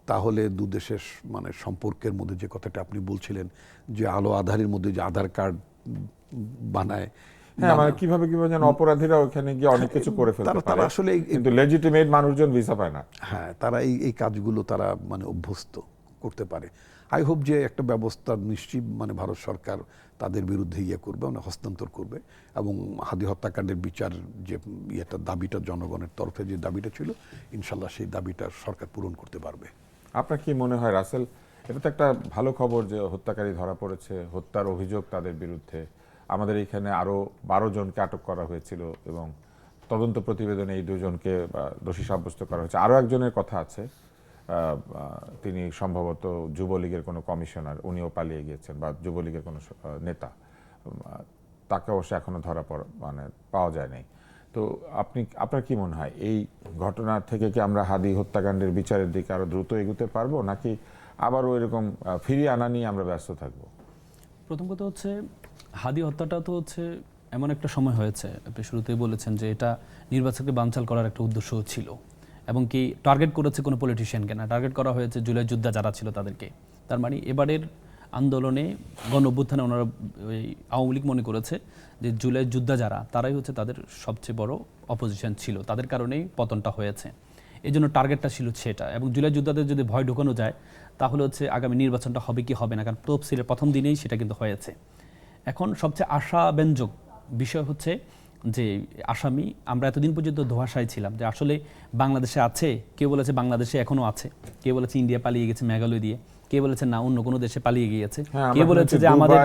তাহলে দু দেশের মানে সম্পর্কের মধ্যে যে কথাটা আপনি বলছিলেন যে আলো আধারের মধ্যে যে আধার কার্ড বানায়, হ্যাঁ, মানে কিভাবে যেন অপরাধীরা ওখানে গিয়ে অনেক কিছু করে ফেলতে পারে, আসলে কিন্তু লেজিটিমেট মানুষজন ভিসা পায় না। হ্যাঁ, তারা এই কাজগুলো তারা মানে অভ্যস্ত করতে পারে। আই হোপ যে একটা ব্যবস্থা নিশ্চয়ই মানে ভারত সরকার তাদের বিরুদ্ধে করবে, মানে হস্তান্তর করবে এবং হাদি হত্যাকাণ্ডের বিচার যে দাবিটা জনগণের তরফে যে দাবিটা ছিল, ইনশাল্লাহ সেই দাবিটা সরকার পূরণ করতে পারবে। আপনার কি মনে হয় রাসেল, এটা তো একটা ভালো খবর যে হত্যাকারী ধরা পড়েছে, হত্যার অভিযোগ তাদের বিরুদ্ধে। আমাদের এখানে আরো 12 জনকে আটক করা হয়েছিল এবং তদন্ত প্রতিবেদনে এই 2 জনকে দোষী সাব্যস্ত করা হয়েছে। আরো একজনের কথা আছে, তিনি সম্ভবত যুবলীগের কোনো কমিশনার, উনিও পালিয়ে গিয়েছেন, বা যুবলীগের কোনো নেতা, তাকে অবশ্য এখনো মানে পাওয়া যায় নাই। তো আপনার কি মনে হয় এই ঘটনা থেকে কি আমরা হাদি হত্যাকাণ্ডের বিচারের দিকে আরো দ্রুত এগোতে পারবো, নাকি আবারও এরকম ফিরিয়ে আনা নিয়ে আমরা ব্যস্ত থাকবো? প্রথম কথা হচ্ছে, হাদি হত্যাটা তো হচ্ছে এমন একটা সময় হয়েছে, আপনি শুরুতেই বলেছেন যে এটা নির্বাচনকে বানচাল করার একটা উদ্দেশ্য ছিল, এবং কি টার্গেট করেছে কোনো পলিটিশিয়ানকে না, টার্গেট করা হয়েছে জুলাই যোদ্ধা যারা ছিল তাদেরকে। তার মানে এবারের আন্দোলনে গণ অভ্যুত্থানে ওনারা ওই আওয়ামী লীগ মনে করেছে যে জুলাই যোদ্ধা যারা, তারাই হচ্ছে তাদের সবচেয়ে বড় অপোজিশন ছিল, তাদের কারণেই পতনটা হয়েছে। এই জন্য টার্গেটটা ছিল সেটা। এবং জুলাই যোদ্ধাদের যদি ভয় ঢোকানো যায়, তাহলে হচ্ছে আগামী নির্বাচনটা হবে কি হবে না, কারণ তফসিলের প্রথম দিনেই সেটা কিন্তু হয়েছে। এখন সবচেয়ে আশাব্যঞ্জক বিষয় হচ্ছে যে আসামি, আমরা এতদিন পর্যন্ত ধোঁয়াশায় ছিলাম যে আসলে বাংলাদেশে আছে, কেউ বলেছে বাংলাদেশে এখনো আছে, কেউ বলেছে ইন্ডিয়া পালিয়ে গেছে মেঘালয় দিয়ে, কে বলেছে না অন্য কোনো দেশে পালিয়ে গিয়েছে, কে বলেছে যে আমাদের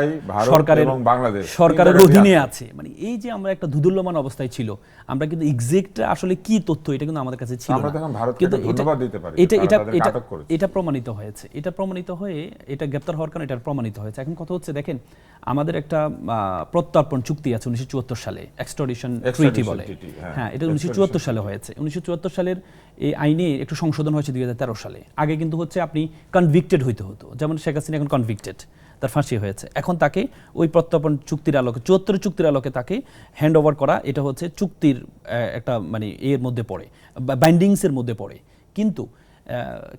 সরকারের অধীনে আছে। মানে এই যে আমরা একটা ধুদুল্যমান অবস্থায় ছিল, আমরা কিন্তু এক্সাক্ট আসলে কি তথ্য এটা কিন্তু আমাদের কাছে ছিল না, কিন্তু এটা প্রমাণিত হয়েছে, এটা প্রমাণিত হয়ে এটা গ্রেপ্তার হওয়ার কারণে এটা প্রমাণিত হয়েছে। এখন কথা হচ্ছে দেখেন, আমাদের একটা প্রত্যর্পণ চুক্তি আছে 1974 সালে, এক্সট্রাডিশন ট্রিটি বলে, হ্যাঁ, এটা 1974 সালে হয়েছে। 1974 সালের এই আইনে একটু সংশোধন হয়েছে 2013 সালে। আগে কিন্তু হচ্ছে আপনি কনভিক্টেড হইতে হতো, যেমন শেখ হাসিনা এখন কনভিক্টেড, তার ফাঁসি হয়েছে। এখন তাকে ওই প্রত্যর্পণ চুক্তির আলোকে, 74 চুক্তির আলোকে তাকে হ্যান্ড ওভার করা, এটা হচ্ছে চুক্তির একটা মানে এর মধ্যে পড়ে, বাইন্ডিংসের মধ্যে পড়ে।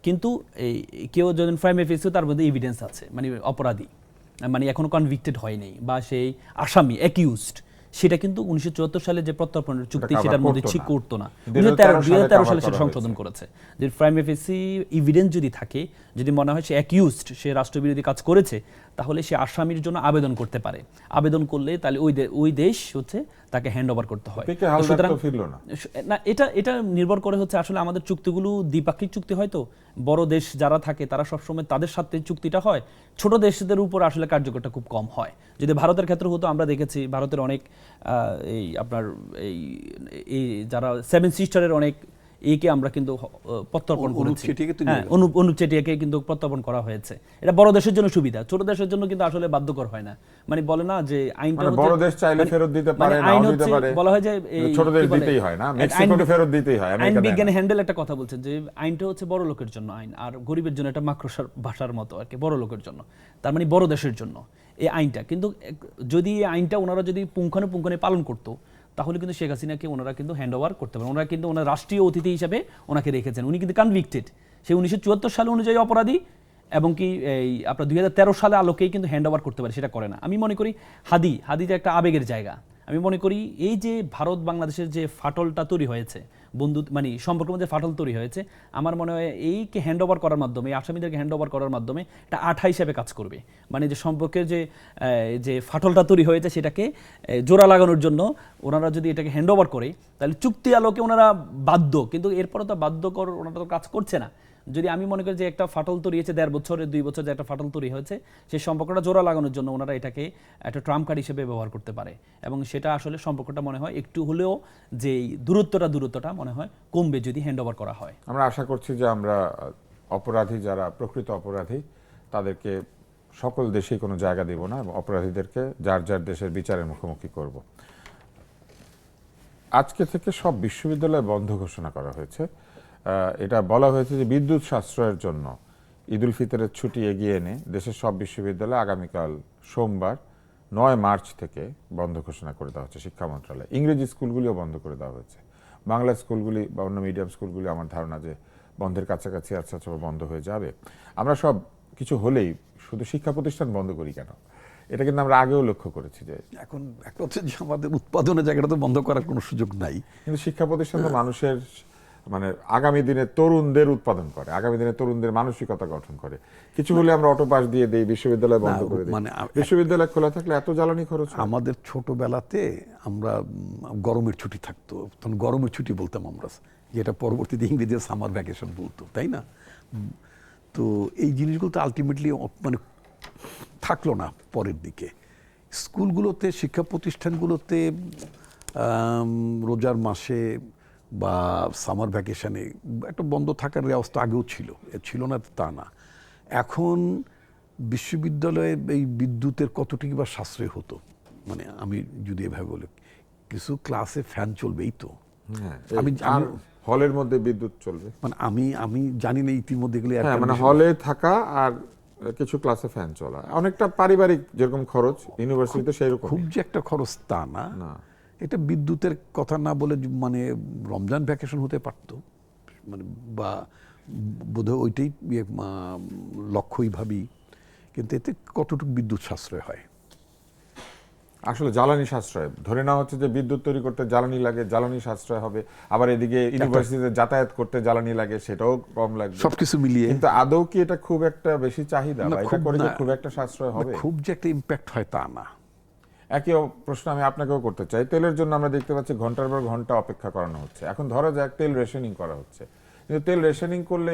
কিন্তু এই কেউ যখন প্রাইমে ফেসে তার মধ্যে এভিডেন্স আছে, মানে অপরাধী, মানে এখনো কনভিক্টেড হয়নি বা সেই আসামি অ্যাকিউজড, সেটা কিন্তু 1974 সালে যে প্রত্যর্পণের চুক্তি সেটার মধ্যে ঠিক করতো না। 2013 সালে সেটা সংশোধন করেছে যে প্রাইমে ফেসি এভিডেন্স যদি থাকে, যদি মনে হয় সে অ্যাকিউজড, সে রাষ্ট্রবিরোধী কাজ করেছে, তাহলে সে আসামির জন্য আবেদন করতে পারে। আবেদন করলে তাহলে ওই দেশ হচ্ছে তাকে হ্যান্ড ওভার করতে হয়। সুতরাং না, এটা নির্ভর করে হচ্ছে আসলে আমাদের চুক্তিগুলো দ্বিপাক্ষিক চুক্তি, হয়তো বড় দেশ যারা থাকে তারা সবসময় তাদের সাথে চুক্তিটা হয়, ছোট দেশদের উপর আসলে কার্যকরটা খুব কম হয়। যদি ভারতের ক্ষেত্রে হতো, আমরা দেখেছি ভারতের অনেক এই আপনার এই যারা 7 সিস্টারের অনেক একে আমরা কিন্তু প্রত্যর্পণ করেছি, অনুপ চেটিয়াকে কিন্তু প্রত্যর্পণ করা হয়েছে। এটা বড় দেশের জন্য সুবিধা, ছোট দেশের জন্য কিন্তু আসলে বাধ্যকর হয় না। মানে বলে না যে আইনটা বড় দেশ চাইলে ফেরত দিতে পারে, নাও দিতে পারে, বলা হয় যে ছোটদের দিতেই হয় না, মেক্সিকোকে ফেরত দিতেই হয়। আইন বিজ্ঞানী হ্যান্ডেল একটা কথা বলছেন যে আইনটা হচ্ছে বড় লোকের জন্য আইন, আর গরিবের জন্য এটা মাকড়সার ভাষার মতো আর কি, বড় লোকের জন্য, তার মানে বড় দেশের জন্য এই আইনটা। কিন্তু যদি এই আইনটা ওনারা যদি পুঙ্খানুপুঙ্খনে পালন করতো, তাহলে কিন্তু শেখ হাসিনাকে ওনারা কিন্তু হ্যান্ড ওভার করতে পারেন। ওনারা কিন্তু ওনার রাষ্ট্রীয় অতিথি হিসেবে ওনাকে রেখেছেন, উনি কিন্তু কনভিক্টেড, সেই 1974 সালে অনুযায়ী অপরাধী, এবং কি এই আপনার 2013 সালে আলোকেই কিন্তু হ্যান্ড ওভার করতে পারে, সেটা করে না। আমি মনে করি হাদি যে একটা আবেগের জায়গা। আমি মনে করি এই যে ভারত বাংলাদেশের যে ফাটলটা তৈরি হয়েছে, মানে সম্পর্কের মধ্যে ফাটল তৈরি হয়েছে, আমার মনে হয় এইকে হ্যান্ড ওভার করার মাধ্যমে, আসামিদেরকে হ্যান্ড ওভার করার মাধ্যমে এটা আঠা হিসেবে কাজ করবে। মানে যে সম্পর্কের যে ফাটলটা তৈরি হয়েছে সেটাকে জোড়া লাগানোর জন্য ওনারা যদি এটাকে হ্যান্ড ওভার করে, তাহলে চুক্তি আলোকে ওনারা বাধ্য, কিন্তু এরপরে তো বাধ্যকর ওনারা তো কাজ করছে না। যদি আমি মনে করি যে একটা ফাটল তৈরি হয়েছে 1.5 বছরে 2 বছর যে একটা ফাটল তৈরি হয়েছে, সেই সম্পর্কটা জোড়া লাগানোর জন্য ওনারা এটাকে একটা ট্রাম্প কার্ড হিসেবে ব্যবহার করতে পারে, এবং সেটা আসলে সম্পর্কটা মনে হয় একটু হলেও যে দূরত্বটা মনে হয় কমবে যদি হ্যান্ড ওভার করা হয়। আমরা আশা করছি যে আমরা অপরাধী, যারা প্রকৃত অপরাধী, তাদেরকে সকল দেশেই কোনো জায়গা দেব না এবং অপরাধীদেরকে যার যার দেশের বিচারের মুখোমুখি করব। আজকে থেকে সব বিশ্ববিদ্যালয় বন্ধ ঘোষণা করা হয়েছে। এটা বলা হয়েছে যে বিদ্যুৎ সাশ্রয়ের জন্য ঈদুল ফিতরের ছুটি এগিয়ে এনে দেশের সব বিশ্ববিদ্যালয় আগামীকাল সোমবার 9 মার্চ থেকে বন্ধ ঘোষণা করে দেওয়া হচ্ছে শিক্ষা মন্ত্রণালয়। ইংরেজি স্কুলগুলিও বন্ধ করে দেওয়া হয়েছে। বাংলা স্কুলগুলি বা অন্য মিডিয়াম স্কুলগুলি আমার ধারণা যে বন্ধের কাছাকাছি আস্তে আস্তে বন্ধ হয়ে যাবে। আমরা সব কিছু হলেই শুধু শিক্ষা প্রতিষ্ঠান বন্ধ করি কেন? এটা কিন্তু আমরা আগেও লক্ষ্য করেছি যে এখন একটা হচ্ছে যে আমাদের উৎপাদনের জায়গাটা তো বন্ধ করার কোনো সুযোগ নাই। কিন্তু শিক্ষা প্রতিষ্ঠান তো মানুষের মানে আগামী দিনে তরুণদের উৎপাদন করে, আগামী দিনে তরুণদের মানসিকতা গঠন করে। কিছু হলে আমরা অটো পাস দিয়ে দেই, বিশ্ববিদ্যালয় বন্ধ করে দিই। মানে বিশ্ববিদ্যালয় খোলা থাকলে এত জ্বালানি খরচ হয়? আমাদের ছোটবেলাতে আমরা গরমের ছুটি থাকতো, তখন গরমের ছুটি বলতাম আমরা, যেটা পরবর্তীতে ইংরেজিতে সামার ভ্যাকেশন বলতো, তাই না? তো এই জিনিসগুলো তো আলটিমেটলি মানে থাকলো না পরের দিকে। স্কুলগুলোতে, শিক্ষা প্রতিষ্ঠানগুলোতে রোজার মাসে বা সামার ভ্যাকেশনে একটা বন্ধ থাকার ব্যবস্থা আগেও ছিল না তা না। এখন বিশ্ববিদ্যালয়ে এই বিদ্যুতের কতটুকু বা সাশ্রয় হতো, মানে আমি যদি এভাবে বলি, কিছু ক্লাসে ফ্যান চলবেই তো, আর হলের মধ্যে বিদ্যুৎ চলবে, মানে আমি জানি না ইতিমধ্যে এগুলো মানে হলে থাকা আর কিছু ক্লাসে ফ্যান চলা অনেকটা পারিবারিক যেরকম খরচ, ইউনিভার্সিটিতে সেই রকম খুব যে একটা খরচ তা না। এটা বিদ্যুতের কথা না বলে মানে রমজান ভ্যাকেশন হতে পারতো, মানে বা বোধহয় ওইটাই লক্ষ্যই ভাবি, কিন্তু এতে কতটুকু বিদ্যুৎ সাশ্রয় হয়? আসলে জ্বালানি সাশ্রয় ধরে নেওয়া হচ্ছে যে বিদ্যুৎ তৈরি করতে জ্বালানি লাগে, জ্বালানি সাশ্রয় হবে, আবার এদিকে ইউনিভার্সিটিতে যাতায়াত করতে জ্বালানি লাগে, সেটাও কম লাগবে, সবকিছু মিলিয়ে। কিন্তু আদৌ কি এটা খুব একটা বেশি চাহিদা বা এটা করে খুব একটা সাশ্রয় হবে? খুব যে একটা ইম্প্যাক্ট হয় তা না। একই প্রশ্ন আমি আপনাকেও করতে চাই। তেলের জন্য আমরা দেখতে পাচ্ছি ঘন্টার পর ঘন্টা অপেক্ষা করানো হচ্ছে। এখন ধরা যাক তেল রেশনিং করা হচ্ছে, কিন্তু তেল রেশনিং করলে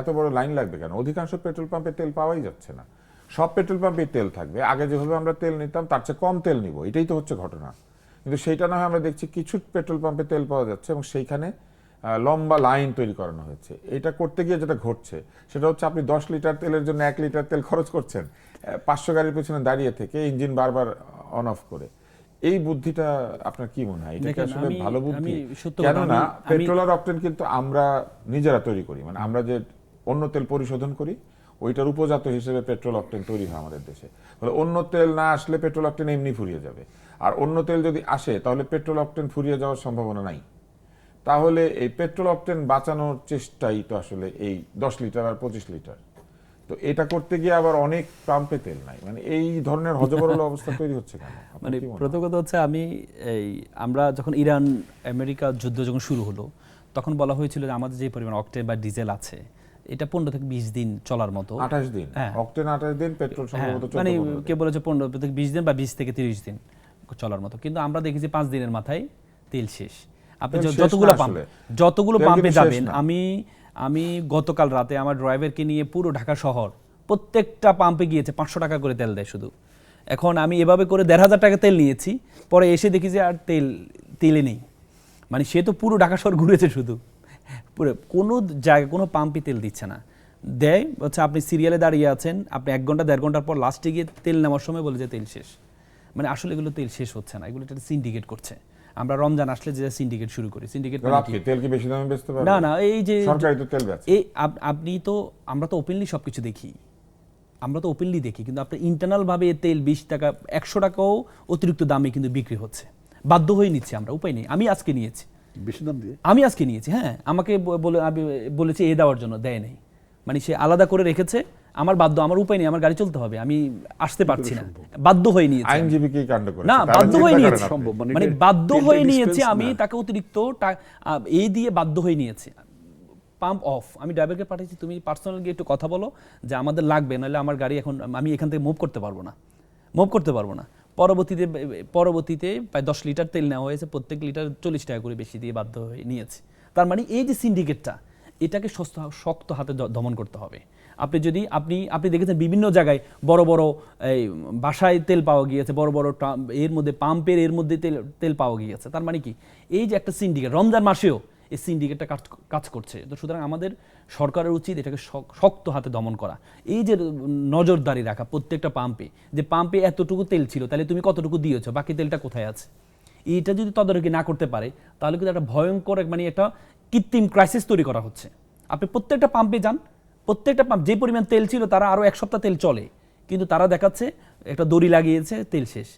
এত বড় লাইন লাগবে কেন? অধিকাংশ পেট্রোল পাম্পে তেল পাওয়াই যাচ্ছে না। সব পেট্রোল পাম্পে তেল থাকবে, আগে যেভাবে আমরা তেল নিতাম তার চেয়ে কম তেল নিব, এটাই তো হচ্ছে ঘটনা। কিন্তু সেইটা না হয় আমরা দেখছি কিছু পেট্রোল পাম্পে তেল পাওয়া যাচ্ছে এবং সেইখানে লম্বা লাইন তৈরি করানো হয়েছে। এটা করতে গিয়ে যেটা ঘটছে সেটা হচ্ছে আপনি 10 লিটার তেলের জন্য 1 লিটার তেল খরচ করছেন 500 গাড়ির পেছনে দাঁড়িয়ে থেকে, ইঞ্জিন বারবার অন অফ করে। এই বুদ্ধিটা আপনার কি মনে হয়? এটা কি আসলে ভালো বুদ্ধি? কেননা পেট্রোল আর অকটেন কিন্তু আমরা নিজেরা তৈরি করি, মানে আমরা যে অন্য তেল পরিশোধন করি ওইটার উপজাত হিসেবে পেট্রোল অকটেন তৈরি হয় আমাদের দেশে। তাহলে অন্য তেল না আসলে পেট্রোল অকটেন এমনি ফুরিয়ে যাবে, আর অন্য তেল যদি আসে তাহলে পেট্রোল অকটেন ফুরিয়ে যাওয়ার সম্ভাবনা নাই। তাহলে এই পেট্রোল অকটেন বাঁচানোর চেষ্টাই তো আসলে এই 10 লিটার আর 25 লিটার। তো এটা করতে গিয়ে আবার অনেক পাম্পে তেল নাই, মানে এই ধরনের হযবরল অবস্থা তৈরি হচ্ছে কেন? মানে প্রথম কথা হচ্ছে আমরা যখন ইরান আমেরিকা যুদ্ধ যখন শুরু হলো তখন বলা হয়েছিল যে আমাদের যে পরিমাণ অকটেন বা ডিজেল আছে এটা 15 থেকে 20 দিন চলার মতো। 28 দিন অকটেন, 28 দিন পেট্রোল, সম্ভবত 14 মানে কে বলেছে 15 থেকে 20 দিন বা 20 থেকে 30 দিন চলার মতো, কিন্তু আমরা দেখেছি 5 দিনের মাথায় তেল শেষ। আপনি যতগুলো পাম্পে যাবেন, আমি গতকাল রাতে আমার ড্রাইভারকে নিয়ে পুরো ঢাকা শহর প্রত্যেকটা পাম্পে গিয়েছে, 500 টাকা করে তেল দেয় শুধু। এখন আমি এভাবে করে 1500 টাকা তেল নিয়েছি, পরে এসে দেখি যে আর তেলে নেই। মানে সে তো পুরো ঢাকা শহর ঘুরেছে, শুধু পুরো কোনো জায়গায় কোনো পাম্পই তেল দিচ্ছে না। দেয় হচ্ছে আপনি সিরিয়ালে দাঁড়িয়ে আছেন, আপনি 1 ঘন্টা 1.5 ঘন্টার পর লাস্টে গিয়ে তেল নেওয়ার সময় বলে যে তেল শেষ। মানে আসলে এগুলো তেল শেষ হচ্ছে না, এগুলো একটা সিন্ডিকেট করছে। আমরা রমজান আসলে যে সিন্ডিকেট শুরু করি, সিন্ডিকেট তেল কি বেশি দামে বেচতে পারবে? না, এই যে সরকারি তো তেল বেচে। এই আমরা তো ওপেনলি সবকিছু দেখি, কিন্তু আপনার ইন্টারনাল ভাবে তেল 20 টাকা 100 টাকাও অতিরিক্ত দামে কিন্তু বিক্রি হচ্ছে। বাধ্য হয়ে নিচ্ছি আমরা, উপায় নেই। আমি আজকে নিয়েছি বেশি দাম দিয়ে, হ্যাঁ, আমাকে বলেছে দেওয়ার জন্য, দেয় নাই। মানে সে আলাদা করে রেখেছে, আমার উপায় নেই, আমার গাড়ি চলতে হবে, আমি আসতে পারছি না, বাধ্য হয়ে নিয়েছি। আইনজীবী কি কাণ্ড করে? না, বাধ্য হয়ে নিয়েছি, মানে বাধ্য হয়ে নিয়েছি আমি, তাকে অতিরিক্ত দিয়ে বাধ্য হয়ে নিয়েছি। পাম্প অফ, আমি ড্রাইভারকে পাঠিয়েছি, তুমি পার্সোনাল গিয়ে একটু কথা বলো যে আমাদের লাগবে, নাহলে আমার গাড়ি এখন আমি এখান থেকে মুভ করতে পারবো না। পরবর্তীতে প্রায় 10 লিটার তেল নেওয়া হয়েছে, প্রত্যেক লিটার 40 টাকা করে বেশি দিয়ে বাধ্য হয়ে নিয়েছে। তার মানে এই যে সিন্ডিকেটটা, এটাকে শক্ত হাতে দমন করতে হবে। আপনি দেখেছেন বিভিন্ন জায়গায় বড় বড় এই বাসায় তেল পাওয়া গিয়েছে, বড় বড় এর মধ্যে পাম্পের এর মধ্যে তেল পাওয়া গিয়েছে। তার মানে কি, এই যে একটা সিন্ডিকেট, রমজান মাসেও এই সিন্ডিকেটটা কাজ করছে। তো সুতরাং আমাদের সরকারের উচিত এটাকে শক্ত হাতে দমন করা। এই যে নজরদারি রাখা প্রত্যেকটা পাম্পে, যে পাম্পে এতটুকু তেল ছিল, তাহলে তুমি কতটুকু দিয়েছো, বাকি তেলটা কোথায় আছে, এইটা যদি তদারকি না করতে পারে তাহলে কিন্তু একটা ভয়ঙ্কর মানে একটা কৃত্রিম ক্রাইসিস তৈরি করা হচ্ছে। আপনি প্রত্যেকটা পাম্পে যান, প্রত্যেকটা পাম্প যে পরিমাণ তেল ছিল তারা আরও 1 সপ্তাহ তেল চলে, কিন্তু তারা দেখাচ্ছে একটা দড়ি লাগিয়েছে, তেল শেষ।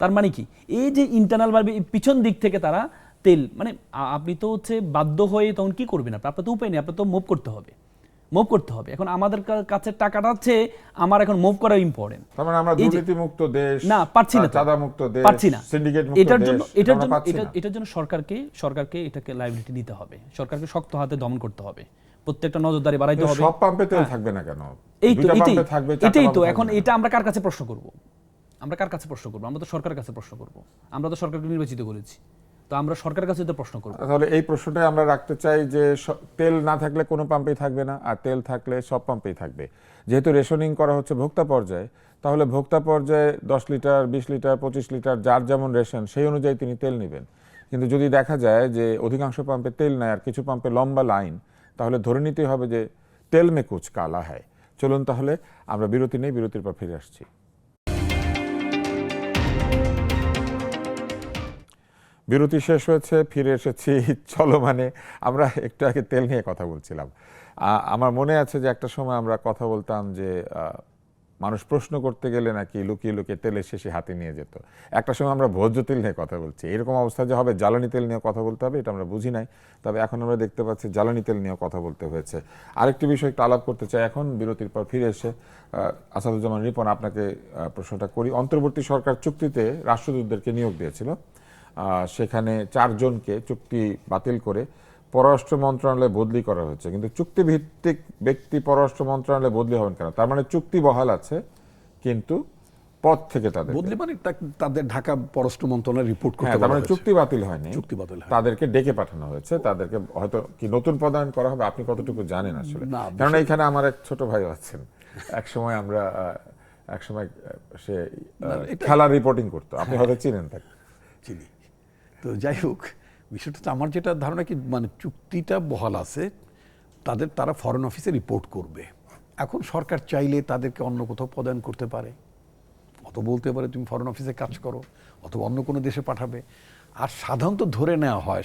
তার মানে কি, এই যে ইন্টারনাল ভাবে পিছন দিক থেকে তারা তেল মানে আপনি তো হচ্ছে বাধ্য হয়ে তখন কি করবেন, আপনার তো উপায় নেই, আপনার তো মুভ করতে হবে, মুভ করতে হবে। এখন আমাদের কাছে টাকাটা হচ্ছে আমার এখন মুভ করা ইম্পর্টেন্ট। তার মানে আমরা দুর্নীতিমুক্ত দেশ না, পারছি না, চাঁদামুক্ত দেশ, পারছি না। সিন্ডিকেট মুক্ত দেশ, এটার জন্য সরকারকে এটাকে লাইবিলিটি দিতে হবে, সরকারকে শক্ত হাতে দমন করতে হবে, প্রত্যেকটা নজরদারি বাড়াইতে হবে। সব পাম্পে তেল থাকবে না কেন? এটাই তো এখন এটা আমরা কার কাছে প্রশ্ন করব? আমরা কার কাছে প্রশ্ন করব? আমরা তো সরকারের কাছে প্রশ্ন করব। আমরা তো সরকারকে নির্বাচিত করেছি, তো আমরা সরকারের কাছে তো প্রশ্ন করব। তাহলে এই প্রশ্নটাই আমরা রাখতে চাই যে তেল না থাকলে কোনো পাম্পেই থাকবে না, আর তেল থাকলে সব পাম্পেই থাকবে। যেহেতু রেশনিং করা হচ্ছে ভোক্তা পর্যায়ে, তাহলে ভোক্তা পর্যায়ে 10 লিটার, 20 লিটার, 25 লিটার যার যেমন রেশন সেই অনুযায়ী তিনি তেল নেবেন। কিন্তু যদি দেখা যায় যে অধিকাংশ পাম্পে তেল নেয় আর কিছু পাম্পে লম্বা লাইন, তাহলে ধরে নিতে হবে যে তেল মে কুছ কালা হ্যায়। চলুন তাহলে আমরা বিরতি নেই, বিরতির পর ফিরে আসছি। বিরতি শেষ হয়েছে, ফিরে এসেছি চলমানে। আমরা একটু আগে তেল নিয়ে কথা বলছিলাম। আমার মনে আছে যে একটা সময় আমরা কথা বলতাম যে মানুষ প্রশ্ন করতে গেলে নাকি লুকিয়ে লুকিয়ে তেলের শেষে হাতে নিয়ে যেত। একটা সময় আমরা ভোজ্য তেল নিয়ে কথা বলছি, এরকম অবস্থা যে হবে জ্বালানি তেল নিয়ে কথা বলতে হবে এটা আমরা বুঝি নাই। তবে এখন আমরা দেখতে পাচ্ছি জ্বালানি তেল নিয়ে কথা বলতে হয়েছে। আরেকটি বিষয় একটু আলাপ করতে চাই এখন বিরতির পর ফিরে এসে। আসাদুজ্জামান রিপন, আপনাকে প্রশ্নটা করি। অন্তর্বর্তী সরকার চুক্তিতে রাষ্ট্রদূতদেরকে নিয়োগ দিয়েছিল, সেখানে 4 জনকে চুক্তি বাতিল করে পররাষ্ট্র মন্ত্রণালয়ে বদলি করা হয়েছে, কিন্তু চুক্তিভিত্তিক ব্যক্তি পররাষ্ট্র মন্ত্রণালয়ে বদলি হবেন কেন? তার মানে চুক্তি বহাল আছে কিন্তু পদ থেকে তাদের বদলি মানে তাদের ঢাকা পররাষ্ট্র মন্ত্রণালয় রিপোর্ট করতে তার মানে চুক্তি বাতিল হয়নি, চুক্তি বাতিল হয়, তাদেরকে ডেকে পাঠানো হয়েছে। তাদেরকে হয়তো কি নতুন পদায়ন করা হবে, আপনি কতটুকু জানেন আসলে? কারণ এখানে আমার এক ছোট ভাই আছেন, একসময় সে খেলার রিপোর্টিং করতো, আপনি হয়তো চিনেন তাকে। চিনি। তো যাই হোক, বিষয়টা তো আমার যেটা ধারণা কি মানে চুক্তিটা বহাল আছে, তারা ফরেন অফিসে রিপোর্ট করবে। এখন সরকার চাইলে তাদেরকে অন্য কোথাও পদায়ন করতে পারে, অত বলতে পারে তুমি ফরেন অফিসে কাজ করো, অথবা অন্য কোনো দেশে পাঠাবে। আর সাধারণত ধরে নেওয়া হয়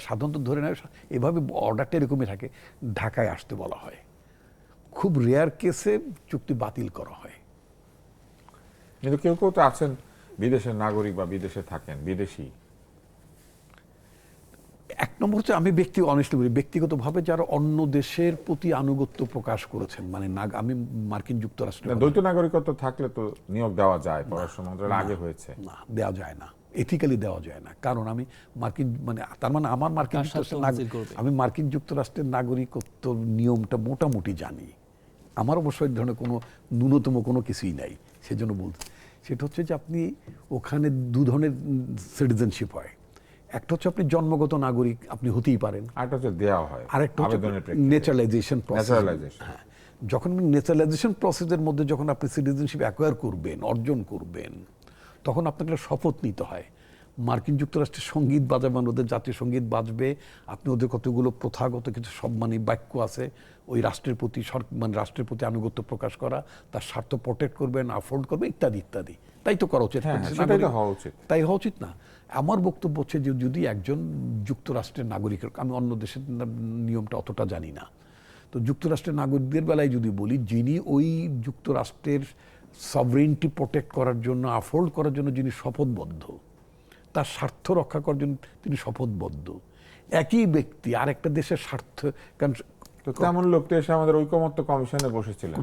এভাবে অর্ডারটা এরকমই থাকে, ঢাকায় আসতে বলা হয়। খুব রেয়ার কেসে চুক্তি বাতিল করা হয়। কিন্তু কেউ কেউ তো আছেন বিদেশের নাগরিক বা বিদেশে থাকেন, বিদেশি। এক নম্বর হচ্ছে আমি অনেস্টলি বলি, ব্যক্তিগতভাবে যারা অন্য দেশের প্রতি আনুগত্য প্রকাশ করেছেন, মানে আমি মার্কিন যুক্তরাষ্ট্র, দ্বৈত নাগরিকত্ব থাকলে তো নিয়োগ দেওয়া যায়, পররাষ্ট্র মন্ত্রণালয় আগে হয়েছে। না, দেওয়া যায় না, এথিক্যালি দেওয়া যায় না। কারণ আমি আমার মার্কিন যুক্তরাষ্ট্রের নাগরিকত্ব নিয়মটা মোটামুটি জানি। আমার অবশ্য এই ধরনের কোনো ন্যূনতম কোনো কিছুই নাই, সেজন্য বলতে। সেটা হচ্ছে যে আপনি ওখানে 2 ধরনের সিটিজেনশিপ হয়। একটা হচ্ছে আপনি জন্মগত নাগরিক, আপনি হতেই পারেন, আরেকটা হচ্ছে দেওয়া হয়, আরেকটা হচ্ছে ন্যাচারালাইজেশন প্রসেস। যখন ন্যাচারালাইজেশন প্রসেসের মধ্যে যখন আপনি সিটিজেনশিপ অ্যাকোয়ার করবেন, অর্জন করবেন, তখন আপনাকে শপথ নিতে হয়। মার্কিন যুক্তরাষ্ট্রের সঙ্গীত বাজাবেন, ওদের জাতীয় সঙ্গীত বাজবে, আপনি ওদের কতগুলো প্রথাগত কিছু সম্মানী বাক্য আছে, ওই রাষ্ট্রের প্রতি রাষ্ট্রের প্রতি আনুগত্য প্রকাশ করা, তার স্বার্থ প্রোটেক্ট করবেন, আফোর্ড করবেন, ইত্যাদি ইত্যাদি। তাই তো করা উচিত, তাই হওয়া উচিত না? আমার বক্তব্য হচ্ছে যে যদি একজন যুক্তরাষ্ট্রের নাগরিকের, আমি অন্য দেশের নিয়মটা অতটা জানি না, তো যুক্তরাষ্ট্রের নাগরিকদের বেলায় যদি বলি, যিনি ওই যুক্তরাষ্ট্রের সভরেনিটি প্রোটেক্ট করার জন্য, আফোর্ড করার জন্য যিনি শপথবদ্ধ, তার স্বার্থ রক্ষা করার জন্য তিনি শপথবদ্ধ, একই ব্যক্তি আরেকটা দেশের স্বার্থ, কারণ তেমন লোক তো এসে আমাদের ঐকমত্য কমিশনে বসেছিলেন।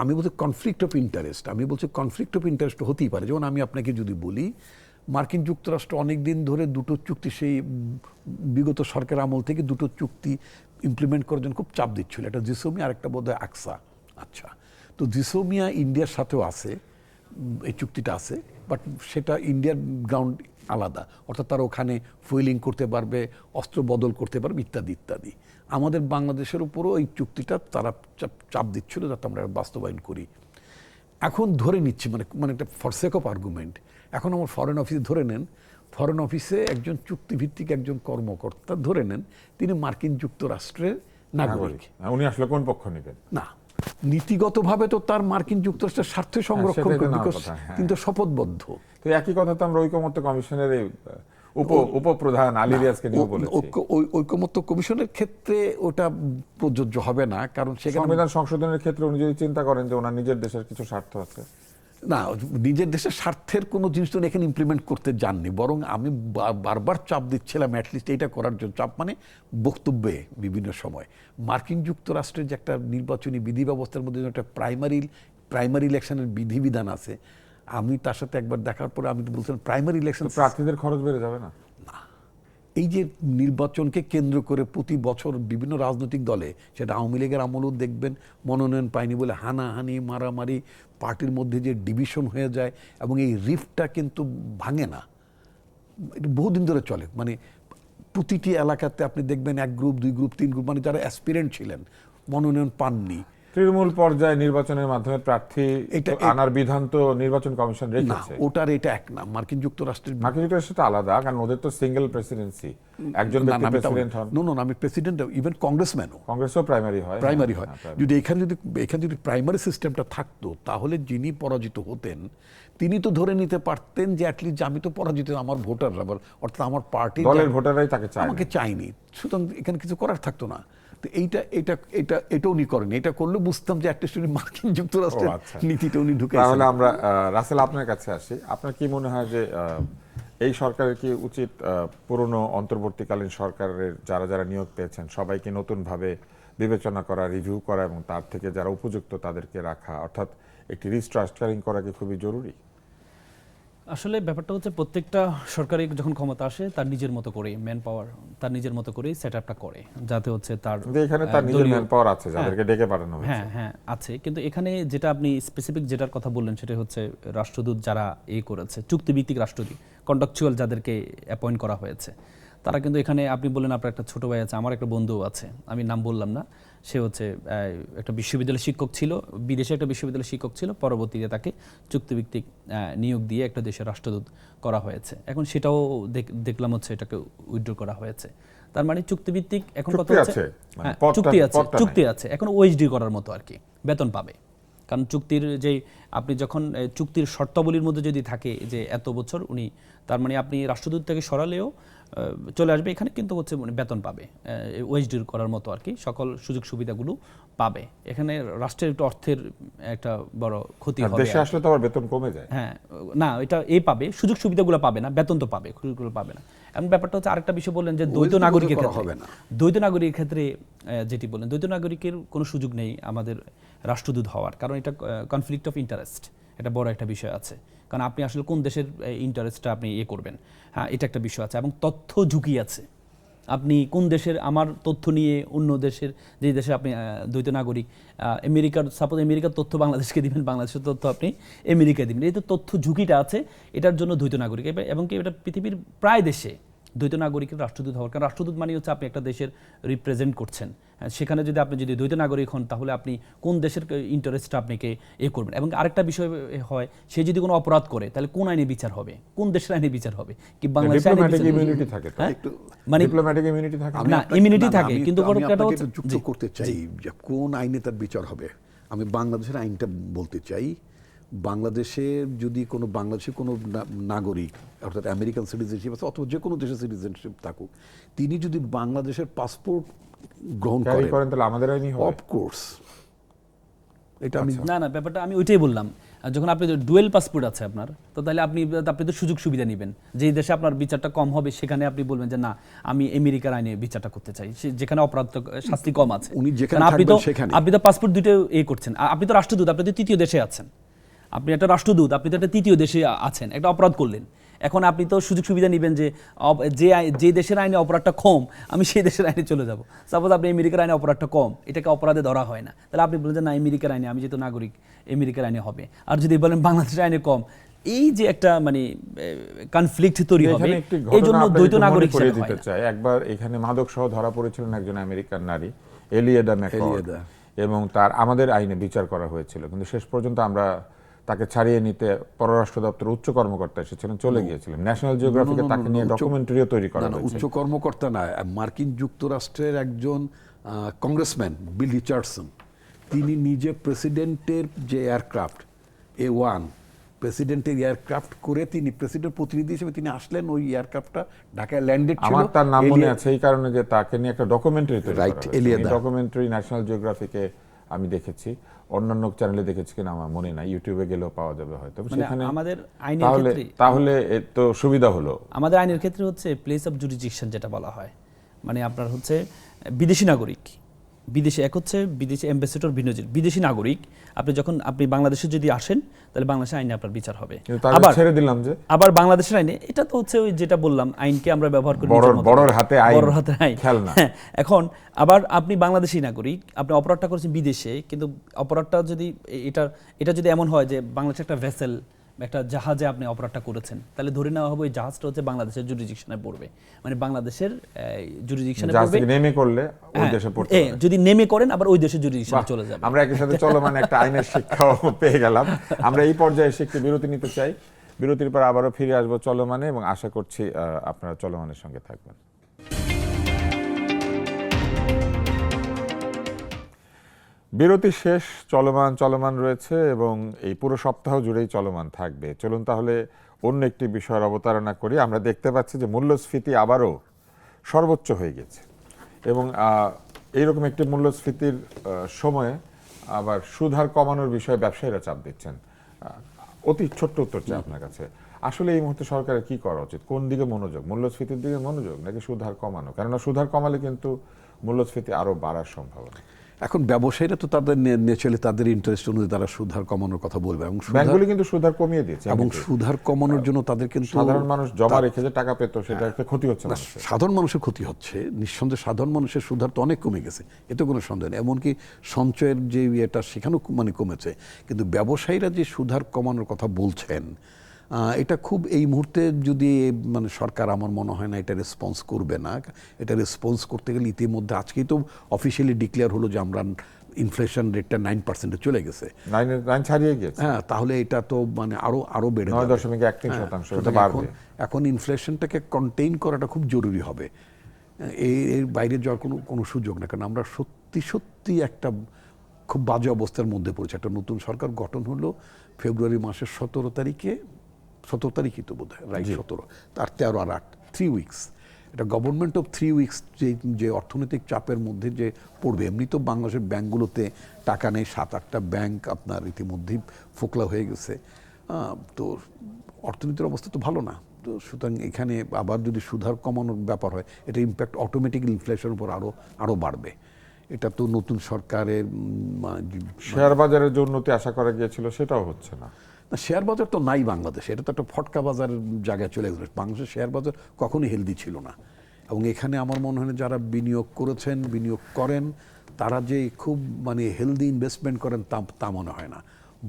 আমি বলছি কনফ্লিক্ট অফ ইন্টারেস্ট হতেই পারে। যেমন আমি আপনাকে যদি বলি, মার্কিন যুক্তরাষ্ট্র অনেক দিন ধরে 2টো চুক্তি, সেই বিগত সরকার আমল থেকে 2টো চুক্তি ইমপ্লিমেন্ট করার জন্য খুব চাপ দিচ্ছিল। একটা জিসোমিয়া, আরেকটা বোধহয় আকসা। আচ্ছা, তো জিসোমিয়া ইন্ডিয়ার সাথেও আছে, এই চুক্তিটা আছে, বাট সেটা ইন্ডিয়ার গ্রাউন্ড আলাদা, অর্থাৎ তারা ওখানে ফুয়েলিং করতে পারবে, অস্ত্র বদল করতে পারবে, ইত্যাদি ইত্যাদি। আমাদের বাংলাদেশের উপরও এই চুক্তিটা তারা চাপ দিচ্ছিল যাতে আমরা বাস্তবায়ন করি। এখন ধরে নিচ্ছি, মানে একটা ফর সেক অফ আর্গুমেন্ট, এখন আমার ফরেন অফিসে ধরে নেন, ফরেন অফিসে একজন চুক্তিভিত্তিক একজন কর্মকর্তা ধরে নেন তিনি মার্কিন যুক্তরাষ্ট্রের নাগরিক। উনি আসলে কোন পক্ষ নেবেন? না, নীতিগতভাবে তো তার মার্কিন যুক্তরাষ্ট্রের স্বার্থ সংরক্ষণ সেটাই তো করবে, নেওয়ার because কথা, হ্যাঁ। কিন্তু শপথবদ্ধ। তো একই কথা তো আমরা ঐকমত্য কমিশনের এই উপপ্রধান আলী রিয়াজকে নিয়ে বলেছি। ঐকমত্য কমিশনের ক্ষেত্রে ওটা প্রযোজ্য হবে না, কারণ সেখানে সংবিধান সংশোধনের ক্ষেত্রে উনি যদি চিন্তা করেন যে ওনার নিজের দেশের কিছু স্বার্থ আছে, না, নিজের দেশের স্বার্থের কোনো জিনিস তো এখানে ইমপ্লিমেন্ট করতে যাননি, বরং আমি বারবার চাপ দিচ্ছিলাম অ্যাটলিস্ট এইটা করার জন্য। চাপ মানে বক্তব্যে বিভিন্ন সময় মার্কিন যুক্তরাষ্ট্রের যে একটা নির্বাচনী বিধি ব্যবস্থার মধ্যে যে একটা প্রাইমারি ইলেকশনের বিধিবিধান আছে, আমি তার সাথে একবার দেখার পরে আমি তো বলছিলাম প্রাইমারি ইলেকশন প্রার্থীদের খরচ বেড়ে যাবে না? এই যে নির্বাচনকে কেন্দ্র করে প্রতি বছর বিভিন্ন রাজনৈতিক দলে, সেটা আওয়ামী লীগের আমলেও দেখবেন মনোনয়ন পায়নি বলে হানাহানি মারামারি, পার্টির মধ্যে যে ডিভিশন হয়ে যায়, এবং এই রিফটটা কিন্তু ভাঙে না, এটা বহুদিন ধরে চলে। মানে প্রতিটি এলাকাতে আপনি দেখবেন 1 গ্রুপ 2 গ্রুপ 3 গ্রুপ, মানে যারা অ্যাসপিরেন্ট ছিলেন মনোনয়ন পাননি, তৃণমূল পর্যায়ে নির্বাচনের মাধ্যমে প্রার্থী এটা- আনার বিধান তো নির্বাচন কমিশন না, রেখেছে। ওটার এটা এক না। মার্কিন যুক্তরাষ্ট্রের মার্কিন যুক্তরাষ্ট্র তো আলাদা, কারণ ওদের তো সিঙ্গেল প্রেসিডেন্সি, একজন ব্যক্তি প্রেসিডেন্ট হন। আমি প্রেসিডেন্ট, ইভেন কংগ্রেসম্যানও কংগ্রেসও প্রাইমারি হয়। প্রাইমারি হয়। হ্যাঁ, primary। যদি এখানে যদি প্রাইমারি সিস্টেমটা থাকতো, তাহলে যিনি পরাজিত হতেন তিনি তো ধরে নিতে পারতেন যে অ্যাটলিস্ট আমি তো পরাজিত, আমার ভোটাররা, অর্থাৎ আমার পার্টি দলের ভোটাররাই তাকে চায় না। আমাকে চাইনি, সুতরাং এখানে কিছু করার থাকতো না। তো এটা উনি করেন। এটা করলে বুঝতাম যে অ্যাটলিস্ট উনি মার্কিন যুক্তরাষ্ট্রের আচ্ছা। নীতিটা উনি ঢুকে। তাহলে আমরা রাসেল আপনার কাছে আসি। আপনার কি মনে হয় যে এই সরকারের কি উচিত পুরনো অন্তর্বর্তীকালীন সরকারের যারা যারা নিয়োগ পেয়েছেন সবাইকে নতুনভাবে বিবেচনা করা, রিভিউ করা, এবং তার থেকে যারা উপযুক্ত তাদেরকে রাখা, অর্থাৎ একটি রিস্ট্রাকচারিং করা কি খুবই জরুরি? আসলে ব্যাপারটা হচ্ছে প্রত্যেকটা সরকারি যখন ক্ষমতা আসে তার নিজের মতো করে ম্যান পাওয়ার তার নিজের মতো করেই সেট আপটা করে, যাতে হচ্ছে তার কিন্তু এখানে তার নিজের ম্যান পাওয়ার আছে, যাদেরকে ডেকে পাঠানো হয়েছে। হ্যাঁ হ্যাঁ আছে, কিন্তু এখানে যেটা আপনি স্পেসিফিক যেটার কথা বললেন সেটা হচ্ছে রাষ্ট্রদূত যারা করেছে, চুক্তিভিত্তিক রাষ্ট্রদূত, কন্ট্রাকচুয়াল যাদেরকে অ্যাপয়েন্ট করা হয়েছে, তারা কিন্তু এখানে আপনি বললেন আপনার একটা ছোট ভাই আছে, আমার একটা বন্ধুও আছে, আমি নাম বললাম না, সে হচ্ছে একটা বিশ্ববিদ্যালয়ের শিক্ষক ছিল, বিদেশে একটা বিশ্ববিদ্যালয়ের শিক্ষক ছিল, পরবর্তীতে তাকে চুক্তিভিত্তিক নিয়োগ দিয়ে একটা দেশের রাষ্ট্রদূত করা হয়েছে। এখন সেটাও দেখলাম হচ্ছে এটাকে উইথড্র করা হয়েছে। তার মানে চুক্তিভিত্তিক, এখন কথা হচ্ছে চুক্তি আছে, এখন ওএইচডি করার মতো আর কি, বেতন পাবে। কারণ চুক্তির যে আপনি যখন চুক্তির শর্তাবলীর মধ্যে যদি থাকে যে এত বছর উনি, তার মানে আপনি রাষ্ট্রদূত থেকে সরালেও চলে আসবে এখানে, কিন্তু হচ্ছে বেতন পাবে, ওএইচডি করার মতো আর কি, সকল সুযোগ সুবিধাগুলো পাবে। এখানে রাষ্ট্রের একটু অর্থের একটা বড় ক্ষতি হবে। দেশে আসলে তো আবার বেতন কমে যায়। হ্যাঁ, না এটা পাবে, সুযোগ সুবিধাগুলো পাবে না, বেতন তো পাবে, সুযোগগুলো পাবে না। এমন ব্যাপারটা হচ্ছে আরেকটা বিষয় বললেন যে দ্বৈত নাগরিকের ক্ষেত্রে হবে না। দ্বৈত নাগরিকের ক্ষেত্রে যেটি বললেন, দ্বৈত নাগরিকের কোনো সুযোগ নেই আমাদের রাষ্ট্রদূত হওয়ার, কারণ এটা কনফ্লিক্ট অফ ইন্টারেস্ট, এটা বড় একটা বিষয় আছে। কারণ আপনি আসলে কোন দেশের ইন্টারেস্টটা আপনি করবেন, হ্যাঁ এটা একটা বিষয় আছে, এবং তথ্য ঝুঁকি আছে। আপনি কোন দেশের, আমার তথ্য নিয়ে অন্য দেশের, যে দেশে আপনি দ্বৈত নাগরিক, সাপোজ আমেরিকার তথ্য বাংলাদেশকে দিবেন, বাংলাদেশের তথ্য আপনি আমেরিকায় দিবেন, এই তো তথ্য ঝুঁকিটা আছে, এটার জন্য দ্বৈত নাগরিক। এবং কি এটা পৃথিবীর প্রায় দেশে দ্বৈত নাগরিকের রাষ্ট্রদূত হওয়ার, কারণ রাষ্ট্রদূত মানে হচ্ছে আপনি একটা দেশের রিপ্রেজেন্ট করছেন, সেখানে যদি আপনি দ্বৈত নাগরিক হন তাহলে আপনি কোন দেশের ইন্টারেস্টটা আপনাকে করবেন। এবং আরেকটা বিষয় হয়, সে যদি কোনো অপরাধ করে তাহলে কোন আইনে বিচার হবে, কোন দেশের আইনে বিচার হবে, কি বাংলাদেশের আইনে বিচার ইমিউনিটি থাকে, মানে ডিপ্লোম্যাটিক ইমিউনিটি থাকে না, ইমিউনিটি থাকে, কিন্তু যুক্ত করতে চাই যে কোন আইনে তার বিচার হবে। আমি বাংলাদেশের আইনটা বলতে চাই। বাংলাদেশে যদি কোনো বাংলাদেশের কোনো নাগরিক, অর্থাৎ আমেরিকান সিটিজেনশিপ আছে অথবা যে কোনো দেশের সিটিজেনশিপ থাকুক, তিনি যদি বাংলাদেশের পাসপোর্ট গ্রহণ করেন তাহলে আমাদের আইনই হবে, অফকোর্স। এটা আমি না ব্যাপারটা আমি ওইটাই বললাম, যখন আপনি ডুয়েল পাসপোর্ট আছে আপনার, তো তাহলে আপনি তো সুযোগ সুবিধা নেবেন, যেই দেশে আপনার বিচারটা কম হবে সেখানে আপনি বলবেন যে না আমি আমেরিকার আইনে বিচারটা করতে চাই, যেখানে অপরাধ শাস্তি কম আছে। উনি যেখানে থাকবেন সেখানে। আপনি তো পাসপোর্ট দুটো করছেন, আপনি তো রাষ্ট্রদূত, আপনি তো তৃতীয় দেশে আছেন, আপনি একটা রাষ্ট্রদূত, আপনি তো একটা তৃতীয় দেশে আছেন, একটা অপরাধ করলেন, এখন আপনি তো সুযোগ সুবিধা নেবেন যে যে দেশের আইনে অপরাধটা কম আমি সেই দেশের আইনে চলে যাব। সাপোজ আপনি আমেরিকার আইনে অপরাধটা কম, এটাকে অপরাধে ধরা হয় না, তাহলে আপনি বলেন যে না আমেরিকার আইনে, আমি যেহেতু নাগরিক আমেরিকার আইনে হবে। আর যদি বলেন বাংলাদেশের আইনে কম, এই যে একটা মানে কনফ্লিক্ট তৈরি হবে, এই জন্য দ্বৈত নাগরিক হিসেবে হয় না। একবার এখানে মাদক সহ ধরা পড়েছিলেন একজন আমেরিকান নারী, এলিয়েডা ম্যাককর্ড, এবং তার আমাদের আইনে বিচার করা হয়েছিল, কিন্তু শেষ পর্যন্ত আমরা তাকে ছাড়িয়ে নিতে পররাষ্ট্র দপ্তরের উচ্চ কর্মকর্তা এসেছিলেন, চলে গিয়েছিলেন। ন্যাশনাল জিওগ্রাফিকে তাকে নিয়ে ডকুমেন্টারিও তৈরি করা হয়েছে। উচ্চ কর্মকর্তা না, মার্কিন যুক্তরাষ্ট্রের একজন কংগ্রেসম্যান বিল রিচার্ডসন, তিনি নিজে প্রেসিডেন্টের যে এয়ারক্রাফট A1, প্রেসিডেন্টের এয়ারক্রাফট করে তিনি প্রেসিডেন্ট প্রতিনিধি হিসেবে তিনি আসলেন, ওই এয়ারক্রাফটটা ঢাকায় ল্যান্ডেড ছিল। আমার তার নাম মনে আছে এই কারণে যে তাকে নিয়ে একটা ডকুমেন্টারি তৈরি করা Right, হয়েছে। এলিয়াদা। এই ডকুমেন্টারি ন্যাশনাল জিওগ্রাফিকে আমি দেখেছি, অন্যান্য চ্যানেলে দেখেছি কিনা আমার মনে নাই, ইউটিউবে গেলেও পাওয়া যাবে হয়তো। মানে সেখানে আমাদের আইনের তাহলে ক্ষেত্রে তাহলে এর তো সুবিধা হলো। আমাদের আইনের ক্ষেত্রে হচ্ছে প্লেস অফ জুরিসডিকশন যেটা বলা হয়, মানে আপনার হচ্ছে বিদেশি নাগরিক, বিদেশি এক হচ্ছে বিদেশি অ্যাম্বাসেডর, বিদেশি নাগরিক, আপনি বাংলাদেশে যদি আসেন তাহলে বাংলাদেশের আইনে আপনার বিচার হবে। কিন্তু তাহলে ছেড়ে দিলাম যে আবার বাংলাদেশের আইনে এটা তো হচ্ছে ওই যেটা বললাম, আইনকে আমরা ব্যবহার করি নিজের মতো। বড়র হাতে আইন, বড়র হাতে আইন খেলনা। হ্যাঁ, এখন আবার আপনি বাংলাদেশি নাগরিক, আপনি অপরাধটা করেছেন বিদেশে, কিন্তু অপরাধটা যদি এটা যদি এমন হয় যে বাংলাদেশের একটা ভেসেল, একটা জাহাজে আপনি অপরাধটা করেছেন, তাহলে ধরে নেওয়া হবে ওই জাহাজটা হচ্ছে বাংলাদেশের জুরিসডিকশনে পড়বে, মানে বাংলাদেশের জুরিসডিকশনে জাহাজ পড়বে। থেকে নেমে করলে ওই হ্যাঁ, দেশে পড়তে পারে। যদি নেমে করেন আবার ওই দেশের জুরিসডিকশনে চলে যাবে। আমরা একই সাথে চলমান একটা আইনের শিক্ষাও পেয়ে গেলাম। আমরা এই পর্যায়ে এসে একটু বিরতি নিতে চাই, বিরতির পর আবারও ফিরে আসবো চলমানে, এবং আশা করছি আপনারা চলমানের সঙ্গে থাকবেন। বিরতি শেষ, চলমান রয়েছে এবং এই পুরো সপ্তাহ জুড়েই চলমান থাকবে। চলুন তাহলে অন্য একটি বিষয়ের অবতারণা করি। আমরা দেখতে পাচ্ছি যে মূল্যস্ফীতি আবারও সর্বোচ্চ হয়ে গেছে, এবং এইরকম একটি মূল্যস্ফীতির সময়ে আবার সুদ হার কমানোর বিষয়ে ব্যবসায়ীরা চাপ দিচ্ছেন। অতি ছোট্ট উত্তর চাই আপনার কাছে, আসলে এই মুহূর্তে সরকারের কি করা উচিত? কোন দিকে মনোযোগ, মূল্যস্ফীতির দিকে মনোযোগ নাকি সুদ হার কমানো? কেননা সুদ হার কমালে কিন্তু মূল্যস্ফীতি আরো বাড়ার সম্ভাবনা। এখন ব্যবসায়ীরা তো তাদের নেচলে তাদের ইন্টারেস্ট অনুযায়ী তারা সুদহার কমানোর কথা বলবে, এবং ব্যাংকগুলি কিন্তু সুদ হার কমিয়ে দিয়েছে, এবং সুদহার কমানোর জন্য তাদের কিন্তু সাধারণ মানুষ জমা রেখে যে টাকা পেত সেটা একটা ক্ষতি হচ্ছে না। সাধারণ মানুষের ক্ষতি হচ্ছে নিঃসন্দেহে, সাধারণ মানুষের সুদহার তো অনেক কমে গেছে, এতে কোনো সন্দেহ নেই। এমনকি সঞ্চয়ের যে ইয়েটা সেখানেও মানে কমেছে, কিন্তু ব্যবসায়ীরা যে সুদহার কমানোর কথা বলছেন, এটা খুব এই মুহূর্তে যদি মানে সরকার, আমার মনে হয় না এটা রেসপন্স করবে না। এটা রেসপন্স করতে গেলে ইতিমধ্যে আজকেই তো অফিসিয়ালি ডিক্লেয়ার হলো যে আমরা ইনফ্লেশন রেটটা 9% চলে গেছে, 9 ছাড়িয়ে গেছে। হ্যাঁ, তাহলে এটা তো মানে আরো বেড়ে যাবে। 9.13% এটা বাড়বে। এখন ইনফ্লেশনটাকে কন্টেইন করাটা খুব জরুরি হবে, এর বাইরে যাওয়ার কোনো সুযোগ না। কারণ আমরা সত্যি একটা খুব বাজে অবস্থার মধ্যে পড়েছি। একটা নতুন সরকার গঠন হলো ফেব্রুয়ারি মাসের 17 তারিখই তো বোধ হয়, রাইট, 17, তার 13 আর 8, 3 উইকস। এটা গভর্নমেন্ট অফ 3 উইকস যে অর্থনৈতিক চাপের মধ্যে যে পড়বে। এমনি তো বাংলাদেশের ব্যাঙ্কগুলোতে টাকা নেই, 7-8টা ব্যাংক আপনার ইতিমধ্যেই ফোকলা হয়ে গেছে, তো অর্থনীতির অবস্থা তো ভালো না। তো সুতরাং এখানে আবার যদি সুদহার কমানোর ব্যাপার হয়, এটা ইম্প্যাক্ট অটোমেটিক্যালি ইনফ্লেশনের উপর আরও বাড়বে। এটা তো নতুন সরকারের শেয়ার বাজারের যে উন্নতি আশা করা গিয়েছিল সেটাও হচ্ছে না। শেয়ার বাজার তো নাই বাংলাদেশে, এটা তো একটা ফটকা বাজারের জায়গায় চলে গেছে। বাংলাদেশের শেয়ার বাজার কখনোই হেলদি ছিল না, এবং এখানে আমার মনে হয় যারা বিনিয়োগ করেছেন, বিনিয়োগ করেন, তারা যে খুব মানে হেলদি ইনভেস্টমেন্ট করেন তা মনে হয় না,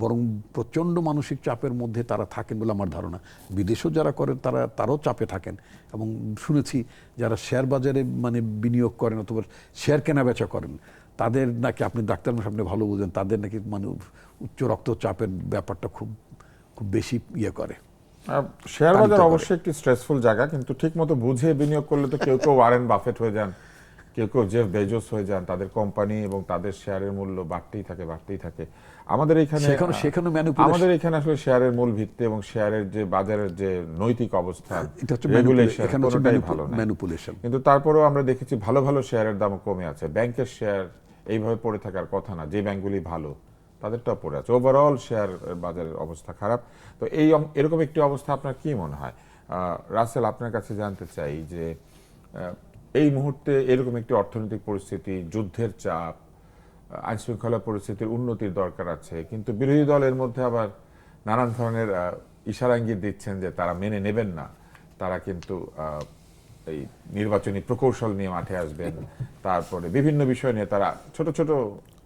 বরং প্রচণ্ড মানসিক চাপের মধ্যে তারা থাকেন বলে আমার ধারণা। বিদেশেও যারা করেন তারাও চাপে থাকেন, এবং শুনেছি যারা শেয়ার বাজারে মানে বিনিয়োগ করেন অথবা শেয়ার কেনা বেচা করেন, তাদের নাকি, আপনি ডাক্তার সামনে ভালো বুঝেন, তাদের নাকি মানে উচ্চ রক্তচাপের ব্যাপারটা খুব বেশি করে। শেয়ার বাজার অবশ্যই একটি স্ট্রেসফুল জায়গা, কিন্তু ঠিক মতো বুঝে বিনিয়োগ করলে তো কেউ ওয়ারেন বাফেট হয়ে যান, কেউ জেফ বেজোস হয়ে যান, তাদের কোম্পানি এবং তাদের শেয়ারের মূল্য বাড়তেই থাকে। আমাদের এখানে আসলে শেয়ারের মূল ভিত্তি এবং শেয়ারের যে বাজারের যে নৈতিক অবস্থা, কোনোটাই ভালো না। কিন্তু তারপরেও আমরা দেখেছি ভালো ভালো শেয়ারের দামও কমে আছে। ব্যাংকের শেয়ার এইভাবে পড়ে থাকার কথা না, যে ব্যাংকগুলি ভালো তাদেরটাও পড়ে আছে। ওভারঅল শেয়ার বাজারের অবস্থা খারাপ। তো এরকম একটি অবস্থা আপনার কি মনে হয়? রাসেল, আপনার কাছে জানতে চাই যে এই মুহূর্তে এরকম একটি অর্থনৈতিক পরিস্থিতি, যুদ্ধের চাপ, আইন শৃঙ্খলা পরিস্থিতির উন্নতির দরকার আছে, কিন্তু বিরোধী দলের মধ্যে আবার নানান ধরনের ইশারা ইঙ্গিত দিচ্ছেন যে তারা মেনে নেবেন না, তারা কিন্তু এই নির্বাচনী প্রকৌশল নিয়ে মাঠে আসবেন, তারপরে বিভিন্ন বিষয় নিয়ে তারা ছোট ছোট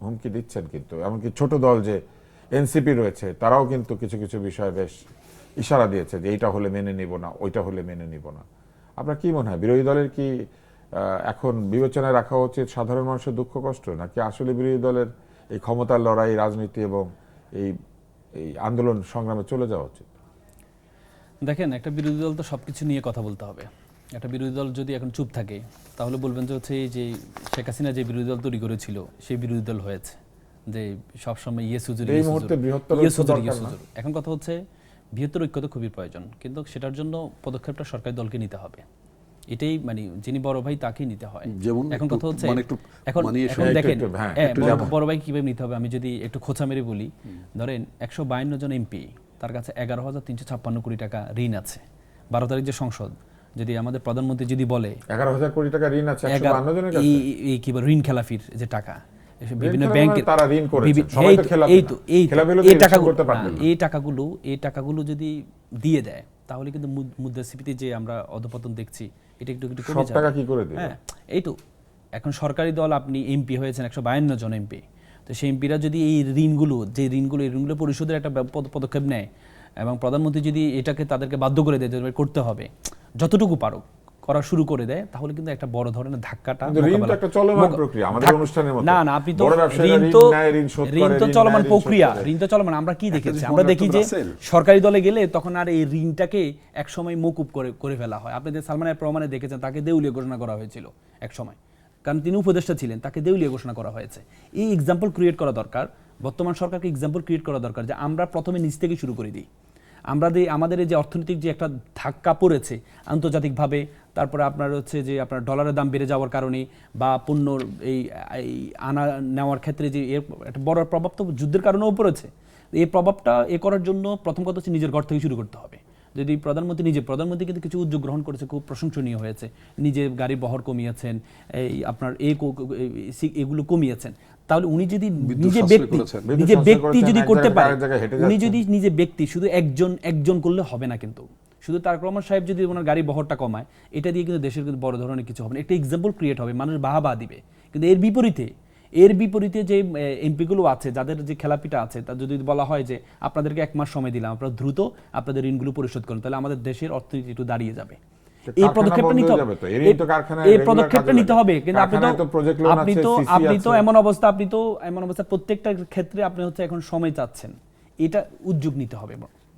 হুমকি দিচ্ছেন। কিন্তু এমনকি ছোট দল যে এনসিপি রয়েছে, তারাও কিন্তু কিছু কিছু বিষয়ে বেশ ইশারা দিয়েছে যে এইটা হলে মেনে নিব না, ওইটা হলে মেনে নিব না। আপনার কি মনে হয়, বিরোধী দলের কি এখন বিবেচনায় রাখা উচিত সাধারণ মানুষের দুঃখ কষ্ট, নাকি আসলে বিরোধী দলের এই ক্ষমতার লড়াই, রাজনীতি এবং এই এই আন্দোলন সংগ্রামে চলে যাওয়া উচিত? দেখেন, একটা বিরোধী দল তো সবকিছু নিয়ে কথা বলতে হবে। একটা বিরোধী দল যদি এখন চুপ থাকে তাহলে বলবেন যে হচ্ছে এই যে শেখ হাসিনা যে বিরোধী দল তৈরি করেছিল সেই বিরোধী দল হয়েছে, যে সবসময় ইয়ে সুজুর এই মুহূর্তে বৃহত্তর ঐক্য দরকার না? এখন কথা হচ্ছে বৃহত্তর ঐক্য তো খুবই প্রয়োজন, কিন্তু সেটার জন্য পদক্ষেপটা সরকারি দলকে নিতে হবে। এটাই মানে যিনি বড় ভাই তাকেই নিতে হয়। যেমন এখন কথা হচ্ছে এখন দেখেন বড় ভাই কিভাবে নিতে হবে, আমি যদি একটু খোঁচা মেরে বলি, ধরেন 152 জন এমপি, তার কাছে 11,356 কোটি টাকা ঋণ আছে। 12 তারিখ যে সংসদ, যদি আমাদের প্রধানমন্ত্রী যদি বলে 11,000 কোটি টাকা ঋণ আছে 152 জনের কাছে, এই কি বলে ঋণ খেলাফির যে টাকা বিভিন্ন ব্যাংকে তারা ঋণ করেছে, সবাই তো খেলাফি না। খেলাফি হলে তো election করতে পারবে না। এই টাকাগুলো যদি দিয়ে দেয় তাহলে কিন্তু মুদ্রাস্ফীতি যে আমরা অধপতন দেখছি এটা একটু একটু কমে সব যাবে। টাকা কি করে দেবে? হ্যাঁ, এই তো এখন সরকারি দল, আপনি এমপি হয়েছেন 152 জন এমপি, তো সেই এমপিরা যদি এই ঋণগুলো পরিশোধের একটা পদক্ষেপ নেয় এবং প্রধানমন্ত্রী যদি এটাকে তাদেরকে বাধ্য করে দেয় যে করতে হবে, যতটুকু পারো করা শুরু করে দেয়, তাহলে কিন্তু একটা বড় ধরনের ধাক্কাটা ঋণ তো একটা চলমান প্রক্রিয়া আমাদের অনুষ্ঠানের মতো। না আপনি তো বড় ব্যবসায়ীরা ঋণ তো চলমান প্রক্রিয়া, ঋণ তো চলমান। আমরা কি দেখেছি, আমরা দেখি যে সরকারি দলে গেলে তখন আর এই ঋণটাকে একসময় মকুব করে ফেলা হয়। আপনি যে সালমান এফ রহমানে দেখেছেন, তাকে দেউলিয়া ঘোষণা করা হয়েছিল এক সময়, কারণ তিনি উপদেষ্টা ছিলেন, তাকে দেউলিয়া ঘোষণা করা হয়েছে। এই এক্সাম্পল ক্রিয়েট করা দরকার, বর্তমান সরকারকে এক্সাম্পল ক্রিয়েট করা দরকার যে আমরা প্রথমে নিচ থেকে শুরু করে দিই। আমাদের এই যে অর্থনৈতিক যে একটা ধাক্কা পড়েছে আন্তর্জাতিকভাবে, তারপরে আপনার হচ্ছে যে আপনার ডলারের দাম বেড়ে যাওয়ার কারণে বা পণ্যর এই আনা নেওয়ার ক্ষেত্রে যে এর একটা বড় প্রভাব তো যুদ্ধের কারণেও পড়েছে। এই প্রভাবটা করার জন্য প্রথম কথা হচ্ছে নিজের ঘর থেকে শুরু করতে হবে। যদি প্রধানমন্ত্রী কিন্তু কিছু উদ্যোগ গ্রহণ করেছে, খুব প্রশংসনীয় হয়েছে। নিজে গাড়ির বহর কমিয়েছেন, এই আপনার এগুলো কমিয়েছেন। তাহলে উনি যদি নিজে ব্যক্তি যদি করতে পারে, উনি যদি নিজে ব্যক্তি শুধু একজন করলে হবে না, কিন্তু শুধু তারেক রহমান সাহেব যদি ওনার গাড়ি বহরটা কমায়, এটা দিয়ে কিন্তু দেশের কিন্তু বড় ধরনের কিছু হবে না। একটা এক্সাম্পল ক্রিয়েট হবে, মানুষ বাহবা দিবে। কিন্তু এর বিপরীতে যে এমপিগুলো আছে, যাদের যে খেলাপিটা আছে, তা যদি বলা হয় যে আপনাদেরকে 1 মাস সময় দিলাম, আপনারা দ্রুত আপনাদের ঋণগুলো পরিশোধ করুন, তাহলে আমাদের দেশের অর্থনীতি একটু দাঁড়িয়ে যাবে। এই পদক্ষেপটা নিতে হবে। কিন্তু আপনি তো এমন অবস্থা প্রত্যেকটা ক্ষেত্রে আপনি হচ্ছে এখন সময় চাচ্ছেন, এটা উদ্যোগ নিতে হবে।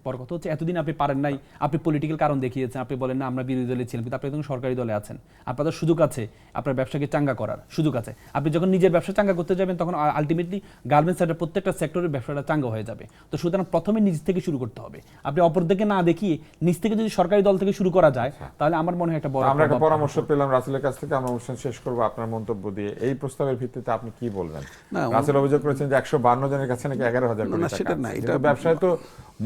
বড় কথা হচ্ছে এতদিন আপনি পারেন নাই, আপনি পলিটিক্যাল কারণ দেখিয়েছেন, আপনি বলেন না আমরা বিরোধী দলে ছিলাম, কিন্তু আপনি এখন সরকারি দলে আছেন, আপনাদের সুযোগ আছে আপনার ব্যবসাকে চাঙ্গা করার সুযোগ আছে। আপনি যখন নিজের ব্যবসা চাঙ্গা করতে যাবেন, তখন আলটিমেটলি গার্মেন্টস সেক্টর প্রত্যেকটা সেক্টরের ব্যবসাটা চাঙ্গা হয়ে যাবে। তো সুতরাং প্রথমে নিজ থেকে শুরু করতে হবে। আপনি অপর দিকে না দেখিয়ে নিজ থেকে যদি সরকারি দল থেকে শুরু করা যায়, তাহলে আমার মনে হয় একটা বড়। আমরা একটা পরামর্শ পেলাম রাসেলের কাছ থেকে, আমরা অনুষ্ঠান শেষ করব আপনার মন্তব্য দিয়ে। এই প্রস্তাবের ভিত্তিতে আপনি কি বলবেন? রাসেল অভিযোগ করেছেন যে 152 জনের কাছে নাকি 11,000 কোটি টাকা। সেটা না, এটা ব্যবসায় তো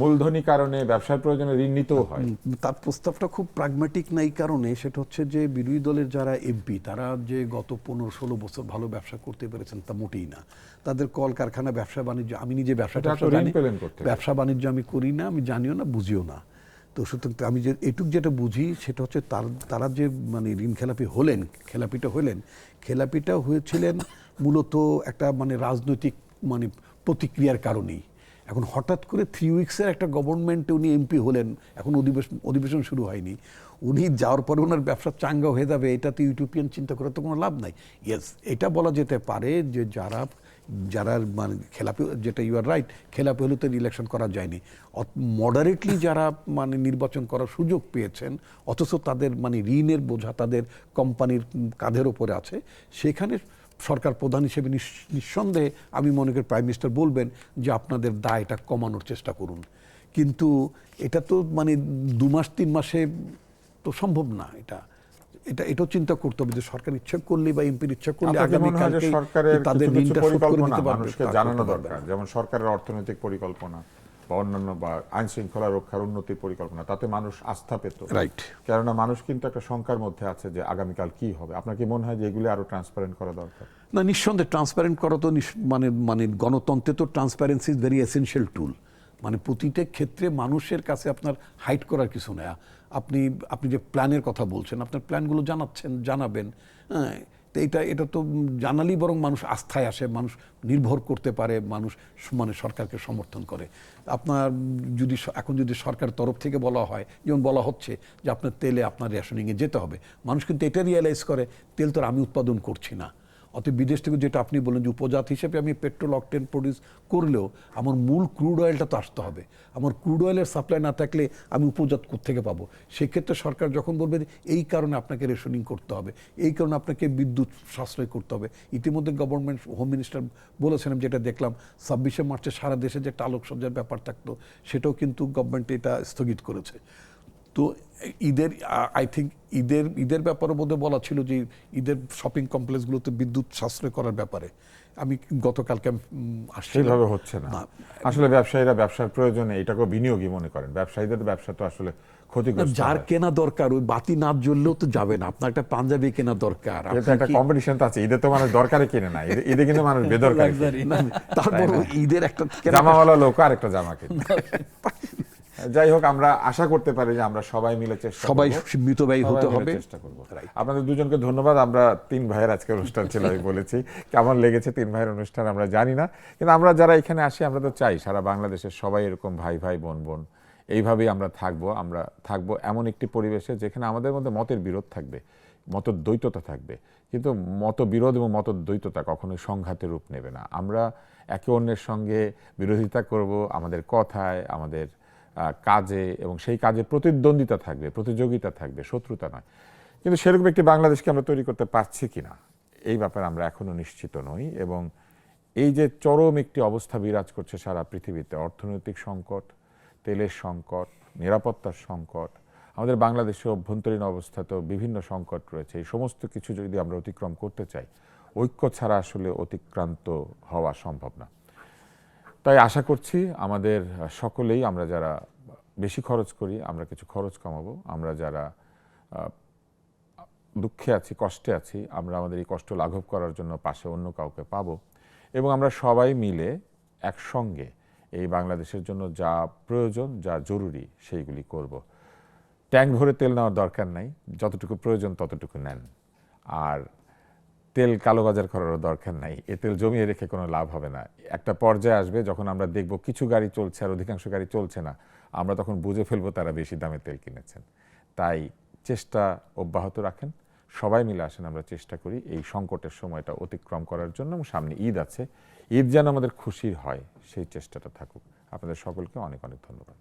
মূলধনী কারণে, ব্যবসার প্রয়োজনে ঋণ নিতেও হয়। তার প্রস্তাবটা খুব প্রাগম্যাটিক না এই কারণে, সেটা হচ্ছে যে বিরোধী দলের যারা এমপি, তারা যে গত 15-16 বছর ভালো ব্যবসা করতে পেরেছেন তা মোটেই না। তাদের কলকারখানা, ব্যবসা বাণিজ্য, আমি নিজে ব্যবসা বাণিজ্য আমি করি না, আমি জানিও না, বুঝিও না। তো সুতরাং আমি যে এটুক যেটা বুঝি সেটা হচ্ছে তারা যে মানে ঋণ খেলাপিটা হয়েছিলেন মূলত একটা মানে রাজনৈতিক মানে প্রতিক্রিয়ার কারণেই। এখন হঠাৎ করে 3 উইক্সের একটা গভর্নমেন্টে উনি এমপি হলেন, এখন অধিবেশন শুরু হয়নি, উনি যাওয়ার পরে ওনার ব্যবসা চাঙ্গা হয়ে যাবে, এটাতে ইউটোপিয়ান চিন্তা করে তো কোনো লাভ নাই। ইয়েস, এটা বলা যেতে পারে যে যারা মানে খেলাপি, যেটা ইউ আর রাইট, খেলাপি হলে তো ইলেকশন করা যায়নি। মডারেটলি যারা মানে নির্বাচন করার সুযোগ পেয়েছেন, অথচ তাদের মানে ঋণের বোঝা তাদের কোম্পানির কাঁধের ওপরে আছে, সেখানে সরকার প্রধান হিসেবে নিঃসন্দেহে আমি মনে করি প্রাইম মিনিস্টার বলবেন যে আপনাদের দায়টা কমানোর চেষ্টা করুন। কিন্তু এটা তো মানে 2 মাস 3 মাসে তো সম্ভব না। এটাও চিন্তা করতে হবে যে সরকার ইচ্ছা করলে বা এমপির ইচ্ছা করলে আগামীকালকে তাদের ঋণটা শোধ করে দিতে পারবে। মানুষকে জানানো দরকার, যেমন সরকারের অর্থনৈতিক পরিকল্পনা বা অন্যান্য বা আইন শৃঙ্খলা রক্ষার উন্নতির পরিকল্পনা, তাতে মানুষ আস্থা পেত। রাইট, কেননা মানুষ কিন্তু একটা শঙ্কার মধ্যে আছে যে আগামীকাল কি হবে। আপনার কি মনে হয় যে এগুলি আরো ট্রান্সপারেন্ট করা দরকার? না, নিঃসন্দেহে ট্রান্সপারেন্ট করা তো মানে গণতন্ত্রে তো ট্রান্সপারেন্সি ইজ ভেরি এসেনশিয়াল টুল। মানে প্রতিটা ক্ষেত্রে মানুষের কাছে আপনার হাইড করার কিছু না। আপনি যে প্ল্যানের কথা বলছেন, আপনার প্ল্যানগুলো জানাবেন। হ্যাঁ, তো এটা তো জানালেই বরং মানুষ আস্থায় আসে, মানুষ নির্ভর করতে পারে, মানুষ মানে সরকারকে সমর্থন করে। আপনার এখন যদি সরকার তরফ থেকে বলা হয়, যেমন বলা হচ্ছে যে আপনার তেলে আপনার রেশনিংয়ে যেতে হবে, মানুষ কিন্তু এটা রিয়েলাইজ করে তেল তো আমি উৎপাদন করছি না, অতএব বিদেশ থেকে যেটা আপনি বলেন যে উপজাত হিসেবে আমি পেট্রোল অকটেন প্রডিউস করলেও আমার মূল ক্রুড অয়েলটা তো আসতে হবে। আমার ক্রুড অয়েলের সাপ্লাই না থাকলে আমি উপজাত কোত্থেকে পাবো? সেক্ষেত্রে সরকার যখন বলবে যে এই কারণে আপনাকে রেশনিং করতে হবে, এই কারণে আপনাকে বিদ্যুৎ সাশ্রয় করতে হবে। ইতিমধ্যে গভর্নমেন্ট হোম মিনিস্টার বলেছিলাম, যেটা দেখলাম 26শে মার্চে সারা দেশে যে একটা আলোকসজ্জার ব্যাপার থাকতো সেটাও কিন্তু গভর্নমেন্ট এটা স্থগিত করেছে। তো ঈদের আই থিঙ্ক ঈদের ব্যাপারের মধ্যে বলা ছিল যে ঈদের শপিং কমপ্লেক্সগুলোতে বিদ্যুৎ সাশ্রয় করার ব্যাপারে আমি গতকালকে সেইভাবে হচ্ছে না। আসলে ব্যবসায়ীরা ব্যবসার প্রয়োজনে এটাকে বিনিয়োগই মনে করেন। ব্যবসায়ীদের ব্যবসা তো আসলে ক্ষতিগ্রস্ত। যার কেনা দরকার ওই বাতি না জ্বললেও তো যাবে না, আপনার একটা পাঞ্জাবি কেনা দরকার, এটা একটা কম্পিটিশন তো আছে। ঈদে তো মানুষ দরকারে কিনে না, ঈদে কিন্তু মানুষ বেদরকারি। তারপর ঈদের একটা জামাওয়ালা লোক আর একটা জামা কিনে। যাই হোক, আমরা আশা করতে পারি যে আমরা সবাই মিলে সবাই মিতব্যয়ী হতে হবে। চেষ্টা করব। আপনাদের দুজনকে ধন্যবাদ। আমরা তিন ভাইয়ের আজকে অনুষ্ঠান ছিল, আমি বলেছি কেমন লেগেছে তিন ভাইয়ের অনুষ্ঠান আমরা জানি না, কিন্তু আমরা যারা এখানে আসি আমরা তো চাই সারা বাংলাদেশের সবাই এরকম ভাই ভাই বোন বোন এইভাবেই আমরা থাকবো এমন একটি পরিবেশে যেখানে আমাদের মধ্যে মতের বিরোধ থাকবে, মতদ্বৈততা থাকবে, কিন্তু মতবিরোধ এবং মতদ্বৈততা কখনোই সংঘাতের রূপ নেবে না। আমরা একে অন্যের সঙ্গে বিরোধিতা করব আমাদের কথায়, আমাদের কাজে, এবং সেই কাজে প্রতিদ্বন্দ্বিতা থাকবে, প্রতিযোগিতা থাকবে, শত্রুতা নয়। কিন্তু সেরকম একটি বাংলাদেশকে আমরা তৈরি করতে পারছি কিনা এই ব্যাপারে আমরা এখনো নিশ্চিত নই। এবং এই যে চরম একটি অবস্থা বিরাজ করছে সারা পৃথিবীতে, অর্থনৈতিক সংকট, তেলের সংকট, নিরাপত্তার সংকট, আমাদের বাংলাদেশের অভ্যন্তরীণ অবস্থাতেও বিভিন্ন সংকট রয়েছে। এই সমস্ত কিছু যদি আমরা অতিক্রম করতে চাই, ঐক্য ছাড়া আসলে অতিক্রান্ত হওয়া সম্ভব না। তাই আশা করছি আমাদের সকলেই, আমরা যারা বেশি খরচ করি আমরা কিছু খরচ কমাবো, আমরা যারা দুঃখে আছি, কষ্টে আছি, আমরা আমাদের এই কষ্ট লাঘব করার জন্য পাশে অন্য কাউকে পাবো, এবং আমরা সবাই মিলে একসঙ্গে এই বাংলাদেশের জন্য যা প্রয়োজন, যা জরুরি সেইগুলি করব। ট্যাঙ্ক ভরে তেল নেওয়ার দরকার নাই, যতটুকু প্রয়োজন ততটুকু নেন। আর তেল কালোবাজার করারও দরকার নাই, এ তেল জমিয়ে রেখে কোনো লাভ হবে না। একটা পর্যায়ে আসবে যখন আমরা দেখব কিছু গাড়ি চলছে আর অধিকাংশ গাড়ি চলছে না, আমরা তখন বুঝে ফেলবো তারা বেশি দামে তেল কিনেছেন। তাই চেষ্টা অব্যাহত রাখেন, সবাই মিলে আসেন আমরা চেষ্টা করি এই সংকটের সময়টা অতিক্রম করার জন্য। এবং সামনে ঈদ আছে, ঈদ যেন আমাদের খুশির হয় সেই চেষ্টাটা থাকুক। আপনাদের সকলকে অনেক অনেক ধন্যবাদ।